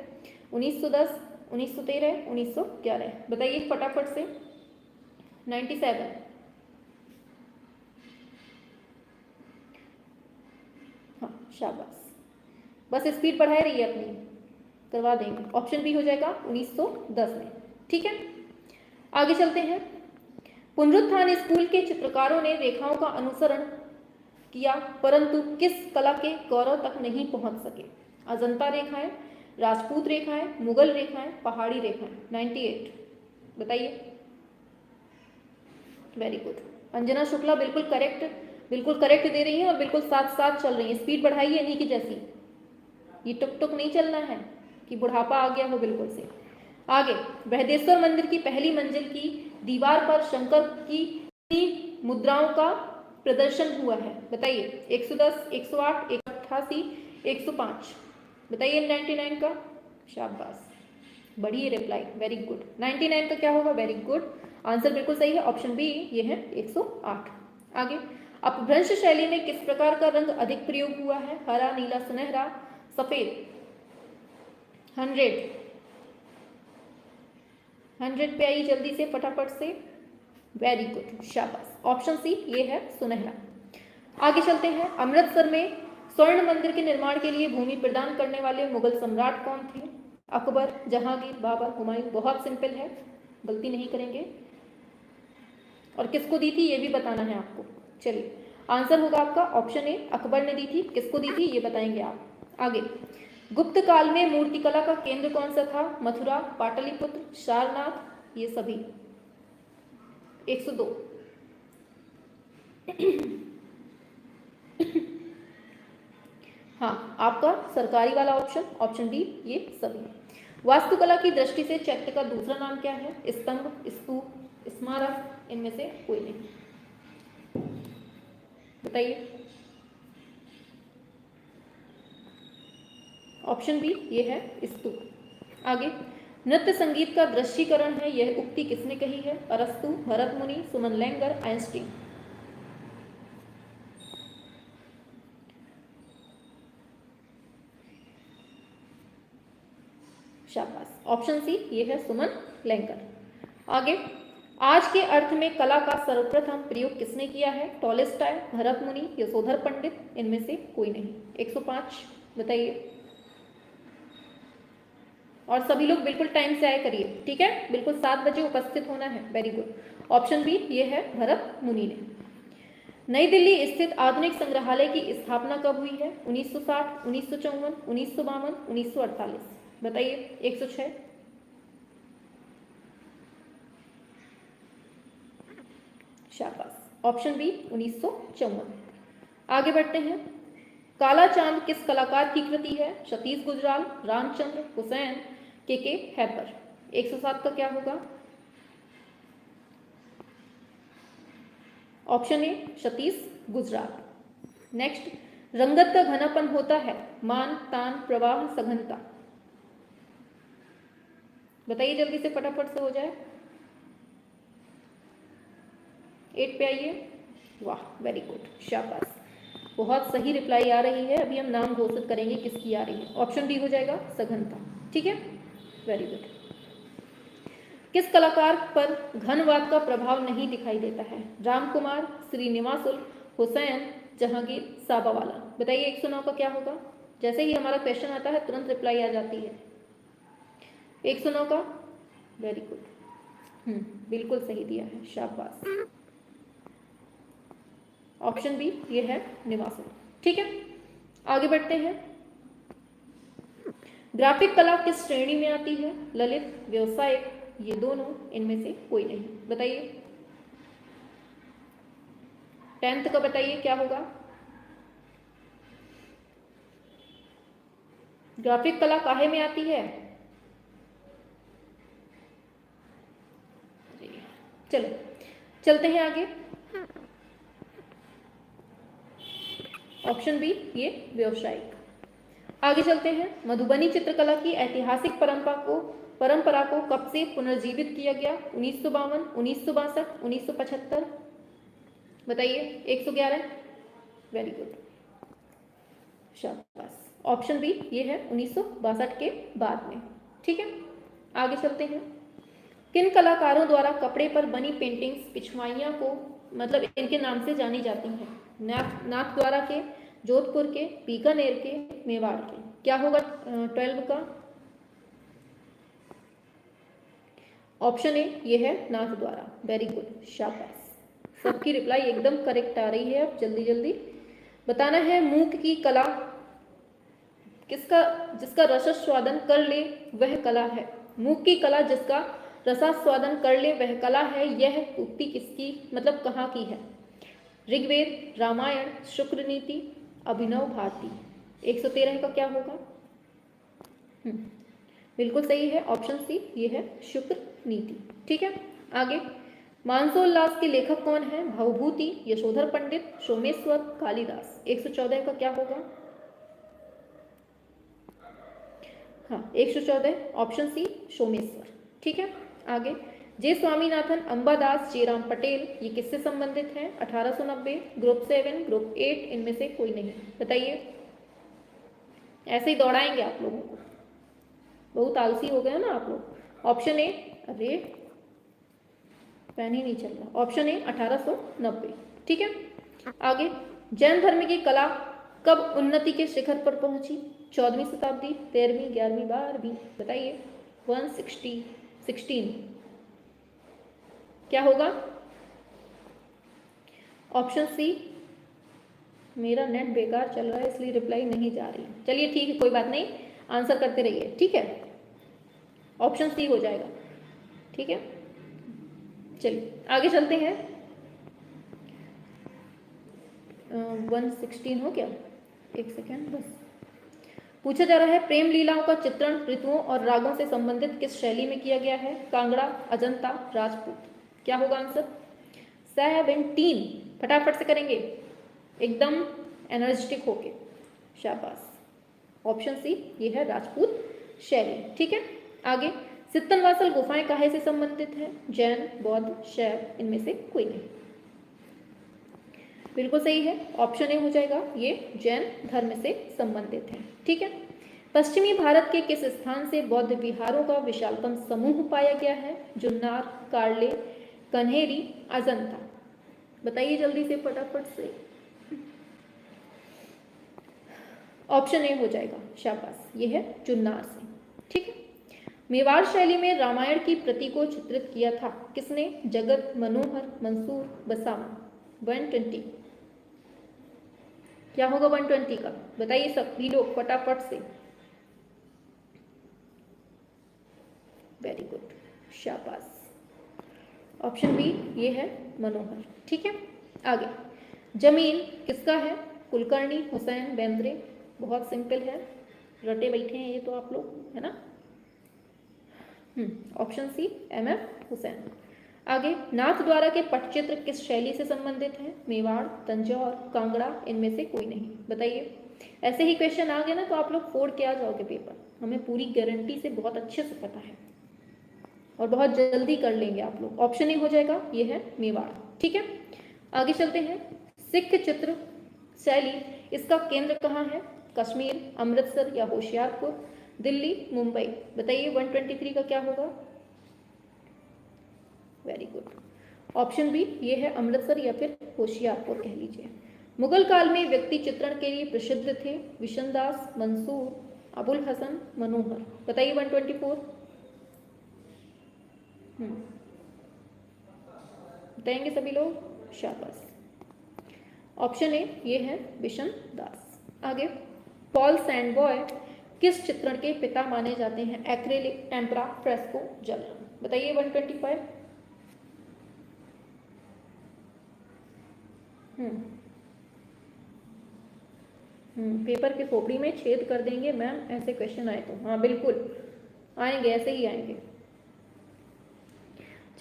1910, 1913, 1911, बताइए फटाफट से। 97। हाँ शाबाश, बस स्पीड बढ़ाए रहिए अपनी, करवा देंगे। ऑप्शन बी हो जाएगा 1910 में। ठीक है, आगे चलते हैं। पुनरुत्थान स्कूल के चित्रकारों ने रेखाओं का अनुसरण किया परंतु किस कला के गौरव तक नहीं पहुंच सके? अजंता रेखाएं, राजपूत रेखाएं, मुगल रेखाएं, पहाड़ी रेखाएं। 98, बताइए। वेरी गुड, अंजना शुक्ला बिल्कुल करेक्ट, बिल्कुल करेक्ट दे रही हैं और बिल्कुल साथ साथ चल रही हैं। स्पीड बढ़ाइए इन्हीं की जैसी, ये टुक टुक नहीं चलना है कि बुढ़ापा आ गया हो बिल्कुल से। आगे, बृहदेश्वर मंदिर की पहली मंजिल की दीवार पर शंकर की मुद्राओं का प्रदर्शन हुआ है? बताइए। 110, 108, 188, 105, बताइए 99 का। शाबाश, बढ़िए रिप्लाई, वेरी गुड। 99 का क्या होगा? वेरी गुड, आंसर बिल्कुल सही है, ऑप्शन बी, ये है 108। आगे, अपभ्रंश शैली में किस प्रकार का रंग अधिक प्रयोग हुआ है? हरा, नीला, सुनहरा, सफेद। 100 पे आइए जल्दी से, फटाफट से। वेरी गुड, शाबाश, ऑप्शन सी, ये है सुनहरा। आगे चलते हैं। अमृतसर में स्वर्ण मंदिर के निर्माण के लिए भूमि प्रदान करने वाले मुगल सम्राट कौन थे? अकबर, जहांगीर, बाबर, हुमायूं। बहुत सिंपल है, गलती नहीं करेंगे। और किसको दी थी ये भी बताना है आपको। चलिए, आंसर होगा आपका ऑप्शन ए, अकबर ने दी थी। किसको दी थी ये बताएंगे आप। आगे, गुप्त काल में मूर्तिकला का केंद्र कौन सा था? मथुरा, पाटलिपुत्र, सारनाथ, ये सभी। 102। हाँ, आपका सरकारी वाला ऑप्शन, ऑप्शन डी, ये सभी। वास्तुकला की दृष्टि से चैत्य का दूसरा नाम क्या है? स्तंभ, स्तूप, स्मारक, इनमें से कोई नहीं, बताइए। ऑप्शन बी, ये है स्तूप। आगे, नृत्य संगीत का दृश्यीकरण है, यह उक्ति किसने कही है? अरस्तु, भरत मुनि, सुमन लेंगर, आइंस्टीन। शाबाश, ऑप्शन सी, ये है सुमन लेंगर। आगे, आज के अर्थ में कला का सर्वप्रथम प्रयोग किसने किया है? टॉलस्टॉय, भरत मुनि, यशोधर पंडित, इनमें से कोई नहीं। 105, बताइए। और सभी लोग बिल्कुल टाइम से आए करिए, ठीक है, बिल्कुल 7 बजे उपस्थित होना है। वेरी गुड, ऑप्शन बी, ये है भरत मुनि ने। नई दिल्ली स्थित आधुनिक संग्रहालय की स्थापना कब हुई है? 1960, 1954, 1952, 1948, बताइए। 106, शाबाश, ऑप्शन बी, 1954। आगे बढ़ते हैं। काला चांद किस कलाकार की कृति है? सतीश गुजराल, रामचंद्र, हुसैन, के हैबर। 107 का क्या होगा? Option A, Satish Gujral. Next, रंगत का घनापन होता है मान, तान, प्रवाह, सघनता, बताइए जल्दी से, फटाफट से हो जाए। 8 पे आइए। वाह, वेरी गुड, शाबाश, बहुत सही रिप्लाई आ रही है। अभी हम नाम घोषित करेंगे किसकी आ रही है। ऑप्शन डी हो जाएगा सघनता, ठीक है, वेरी गुड। किस कलाकार पर घनवाद का प्रभाव नहीं दिखाई देता है? राम कुमार, श्रीनिवासुल, हुसैन, जहांगीर, साबावाला, बताइए। 109 का क्या होगा? जैसे ही हमारा क्वेश्चन आता है तुरंत रिप्लाई आ जाती है। 109 का, वेरी गुड, बिल्कुल सही दिया है, शाबाश, ऑप्शन बी, ये है निवासुल, ठीक है। आगे बढ़ते हैं। ग्राफिक कला किस श्रेणी में आती है? ललित, व्यवसायिक, ये दोनों, इनमें से कोई नहीं, बताइए। 10th का बताइए क्या होगा? ग्राफिक कला काहे में आती है? चलो चलते हैं आगे। ऑप्शन बी ये व्यावसायिक। आगे चलते हैं। मधुबनी चित्रकला की ऐतिहासिक परंपरा को कब से पुनर्जीवित किया गया? 1952, 1962, 1975? बताइए। 111। वेरी गुड, शाबाश। ऑप्शन बी ये है 1962 के बाद में। ठीक है, आगे चलते हैं। किन कलाकारों द्वारा कपड़े पर बनी पेंटिंग्स पिछवाइयाँ को मतलब इनके नाम से जानी जाती हैं? नाथद्वारा के, जोधपुर के, बीकानेर के, मेवाड़ के? क्या होगा 12 का? ऑप्शन ए ये है नाथद्वारा। वेरी गुड, शाबाश। सबकी रिप्लाई एकदम करेक्ट आ रही है। अब जल्दी जल्दी बताना है। मूक की कला किसका जिसका रसास्वादन कर ले वह कला है? मूक की कला जिसका रसास्वादन कर ले वह कला है, यह उक्ति किसकी मतलब कहाँ की है? ऋग्वेद, रामायण, शुक्र नीति, अभिनव भारती? 113 का क्या होगा? बिल्कुल सही है, ऑप्शन सी ये है शुक्र नीति। ठीक है, आगे। मानसोल्लास के लेखक कौन है? भवभूति, यशोधर पंडित, सोमेश्वर, कालिदास? 114 का क्या होगा? हाँ 114, ऑप्शन सी सोमेश्वर। ठीक है, आगे। जे स्वामीनाथन, अंबादास, जयराम पटेल ये किससे संबंधित हैं? 1890, ग्रुप 7, ग्रुप 8, इनमें से कोई नहीं? बताइए। ऐसे ही दौड़ाएंगे आप लोगों को, बहुत आलसी हो गए ना आप लोग। ऑप्शन ए, अरे पेन ही नहीं चल रहा। Option A 1890। ठीक है, आगे। जैन धर्म की कला कब उन्नति के शिखर पर पहुंची? 14वीं शताब्दी, 13वीं, 11वीं, 12वीं? बताइए। 16 क्या होगा? Option C. मेरा नेट बेकार चल रहा है इसलिए रिप्लाई नहीं जा रही। चलिए ठीक है, कोई बात नहीं, आंसर करते रहिए। ठीक है, ऑप्शन सी हो जाएगा। ठीक है, चलिए आगे चलते हैं। 116 हो गया, एक सेकेंड बस। पूछा जा रहा है प्रेम लीलाओं का चित्रण ऋतुओं और रागों से संबंधित किस शैली में किया गया है? कांगड़ा, अजंता, राजपूत? क्या होगा आंसर? 17। फटाफट से करेंगे, एकदम एनर्जेटिक होके। शाबाश, ऑप्शन सी ये है राजपूत शैली। ठीक है, आगे। सित्तनवासल गुफाएं काहे से संबंधित है? जैन, बौद्ध, शैव? इनमें से कोई नहीं? बिल्कुल सही है, ऑप्शन ए हो जाएगा, ये जैन धर्म से संबंधित है। ठीक है, पश्चिमी भारत के किस स्थान से बौद्ध विहारों का विशालतम समूह पाया गया है? जुन्नार, कार्ले, कन्हेरी, अजंता? बताइए जल्दी से फटाफट से। ऑप्शन ए हो जाएगा, शाबाश, ये है जुन्नार से। ठीक है, मेवाड़ शैली में रामायण की प्रति को चित्रित किया था किसने? जगत, मनोहर, मंसूर, बसावन? 120 क्या होगा 120 का? बताइए सभी लोग फटाफट से। वेरी गुड, शाबाश, ऑप्शन बी ये है मनोहर। ठीक है, आगे। जमीन किसका है? कुलकर्णी, हुसैन, बेंद्रे? बहुत सिंपल है, रटे बैठे हैं ये तो आप लोग, है ना। Option C MF Husain. आगे। नाथद्वारा के पटचित्र किस शैली से संबंधित है? मेवाड़, तंजौर, कांगड़ा? इनमें से कोई नहीं? बताइए। ऐसे ही क्वेश्चन आ गए ना तो आप लोग फोड़ के आ जाओगे पेपर, हमें पूरी गारंटी से बहुत अच्छे से पता है और बहुत जल्दी कर लेंगे आप लोग। ऑप्शन ए हो जाएगा, ये है मेवाड़। ठीक है, आगे चलते हैं। सिख चित्र शैली इसका केंद्र कहाँ है? कश्मीर, अमृतसर या होशियारपुर? दिल्ली, मुंबई? बताइए 123 का क्या होगा? वेरी गुड, ऑप्शन बी ये है अमृतसर या फिर होशियारपुर कह लीजिए। मुगल काल में व्यक्ति चित्रण के लिए प्रसिद्ध थे? विशनदास, मंसूर, अबुल हसन, मनोहर? बताइए 124। बताएंगे सभी लोग? शाबाश, ऑप्शन ए ये है बिशन दास। आगे। पॉल सैंडबॉय किस चित्रण के पिता माने जाते हैं? एक्रेलिक, टेम्परा, फ्रेस्को, जल रंग? बताइए 125। पेपर के खोपड़ी में छेद कर देंगे मैम ऐसे क्वेश्चन आए तो। हाँ बिल्कुल आएंगे, ऐसे ही आएंगे।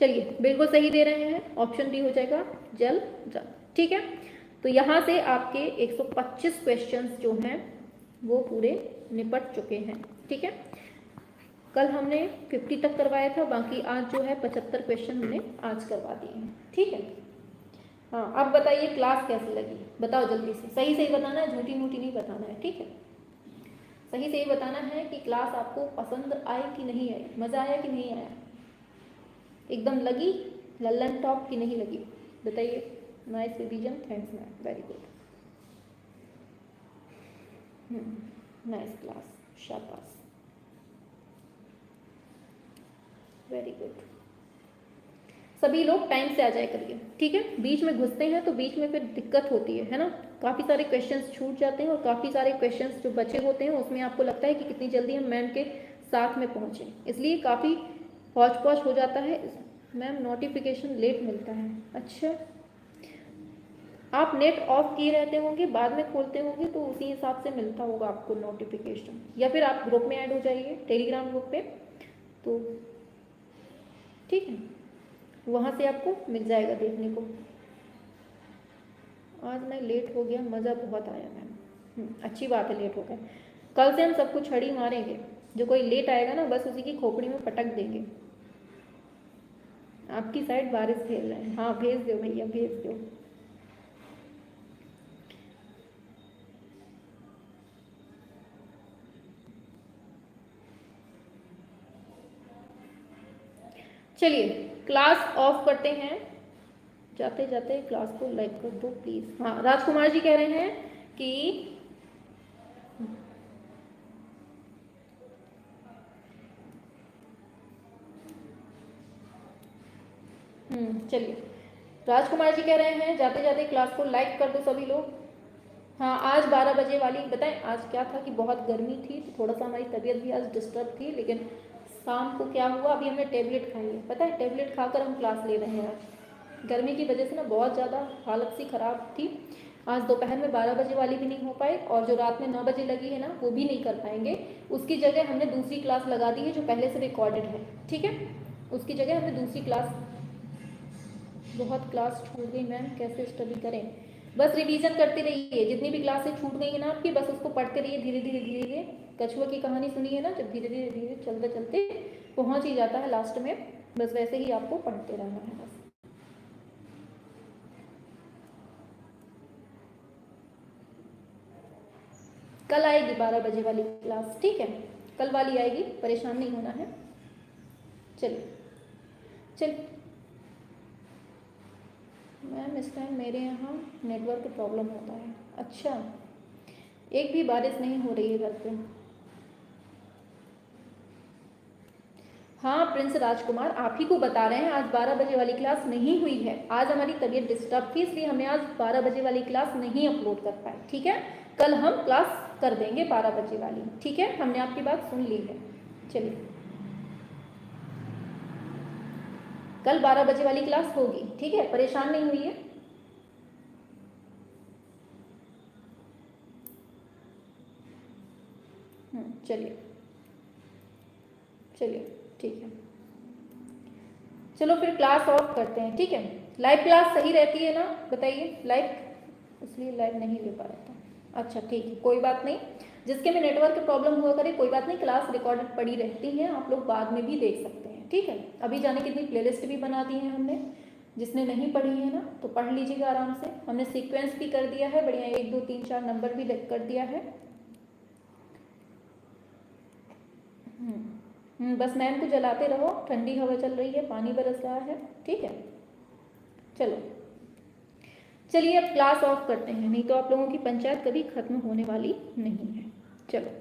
चलिए बिल्कुल सही दे रहे हैं, ऑप्शन डी हो जाएगा जल जल। ठीक है, तो यहाँ से आपके 125 क्वेश्चंस जो हैं वो पूरे निपट चुके हैं। ठीक है, कल हमने 50 तक करवाया था, बाकी आज जो है 75 क्वेश्चन हमने आज करवा दिए हैं। ठीक है, हाँ अब बताइए क्लास कैसी लगी, बताओ जल्दी से, सही सही बताना है, झूठी मूठी नहीं बताना है। ठीक है, सही सही बताना है कि क्लास आपको पसंद आई कि नहीं आई, मज़ा आया कि नहीं आया, एकदम लगी लल्लन टॉप की नहीं लगी, बताइए। Nice revision, thanks ma'am, very good, nice class, शाबाश, वेरी गुड। सभी लोग टाइम से आ जाए करिए। ठीक है, बीच में घुसते हैं तो बीच में फिर दिक्कत होती है ना, काफ़ी सारे क्वेश्चंस छूट जाते हैं और काफ़ी सारे क्वेश्चंस जो बचे होते हैं उसमें आपको लगता है कि कितनी जल्दी हम मैम के साथ में पहुँचे, इसलिए काफ़ी हौच पौच हो जाता है। मैम नोटिफिकेशन लेट मिलता है, अच्छा आप नेट ऑफ किए रहते होंगे, बाद में खोलते होंगे तो उसी हिसाब से मिलता होगा आपको नोटिफिकेशन, या फिर आप ग्रुप में ऐड हो जाइए टेलीग्राम ग्रुप पे, तो ठीक है वहाँ से आपको मिल जाएगा देखने को। आज मैं लेट हो गया, मज़ा बहुत आया मैम, अच्छी बात है लेट हो गया, कल से हम सबको छड़ी मारेंगे, जो कोई लेट आएगा ना बस उसी की खोपड़ी में पटक देंगे। आपकी साइड बारिश भेज रहे हैं, हाँ भेज दो भैया भेज दो। चलिए क्लास ऑफ करते हैं, जाते जाते क्लास को लाइक कर दो प्लीज। हाँ राजकुमार जी कह रहे हैं कि चलिए राजकुमार जी कह रहे हैं जाते जाते क्लास को लाइक कर दो सभी लोग। हाँ आज 12 बजे वाली बताएं, आज क्या था कि बहुत गर्मी थी तो थोड़ा सा हमारी तबीयत भी आज डिस्टर्ब थी, लेकिन शाम को क्या हुआ, अभी हमने टेबलेट खाई है, पता है टेबलेट खाकर हम क्लास ले रहे हैं। आज गर्मी की वजह से ना बहुत ज़्यादा हालत सी ख़राब थी, आज दोपहर में 12 बजे वाली भी नहीं हो पाई और जो रात में 9 बजे लगी है ना वो भी नहीं कर पाएंगे, उसकी जगह हमने दूसरी क्लास लगा दी है जो पहले से रिकॉर्डेड है। ठीक है, उसकी जगह हमने दूसरी क्लास, बहुत क्लास छूट गई मैम कैसे स्टडी करें, बस रिवीजन करते रहिए, जितनी भी क्लासेस छूट गई है ना आपकी बस उसको पढ़ते रहिए धीरे धीरे धीरे धीरे। कछुआ की कहानी सुनी है ना, जब धीरे धीरे धीरे चलते चलते पहुंच ही जाता है लास्ट में, बस वैसे ही आपको पढ़ते रहना है बस। कल आएगी 12 बजे वाली क्लास, ठीक है कल वाली आएगी, परेशान नहीं होना है। चलिए चलिए मैम इस टाइम मेरे यहाँ नेटवर्क प्रॉब्लम होता है, अच्छा एक भी बारिश नहीं हो रही है घर पे। हाँ प्रिंस राजकुमार आप ही को बता रहे हैं आज 12 बजे वाली क्लास नहीं हुई है, आज हमारी तबीयत डिस्टर्ब थी इसलिए हमें आज 12 बजे वाली क्लास नहीं अपलोड कर पाए। ठीक है, कल हम क्लास कर देंगे 12 बजे वाली, ठीक है हमने आपकी बात सुन ली है। चलिए कल 12 बजे वाली क्लास होगी, ठीक है परेशान नहीं हुई है। चलिए चलिए ठीक है, चलो फिर क्लास ऑफ करते हैं। ठीक है, लाइव क्लास सही रहती है ना बताइए, लाइव इसलिए लाइव नहीं ले पा रहा था, अच्छा ठीक है कोई बात नहीं, जिसके में नेटवर्क प्रॉब्लम हुआ करे कोई बात नहीं, क्लास रिकॉर्डेड पड़ी रहती है, आप लोग बाद में भी देख सकते हैं। ठीक है, अभी जाने कितनी प्लेलिस्ट भी बना दी है हमने, जिसने नहीं पढ़ी है ना तो पढ़ लीजिएगा आराम से, हमने सीक्वेंस भी कर दिया है बढ़िया, 1 2 3 4 नंबर भी कर दिया है। बस मैम को जलाते रहो, ठंडी हवा चल रही है, पानी बरस रहा है। ठीक है चलो चलिए अब क्लास ऑफ करते हैं, नहीं तो आप लोगों की पंचायत कभी खत्म होने वाली नहीं है। चलो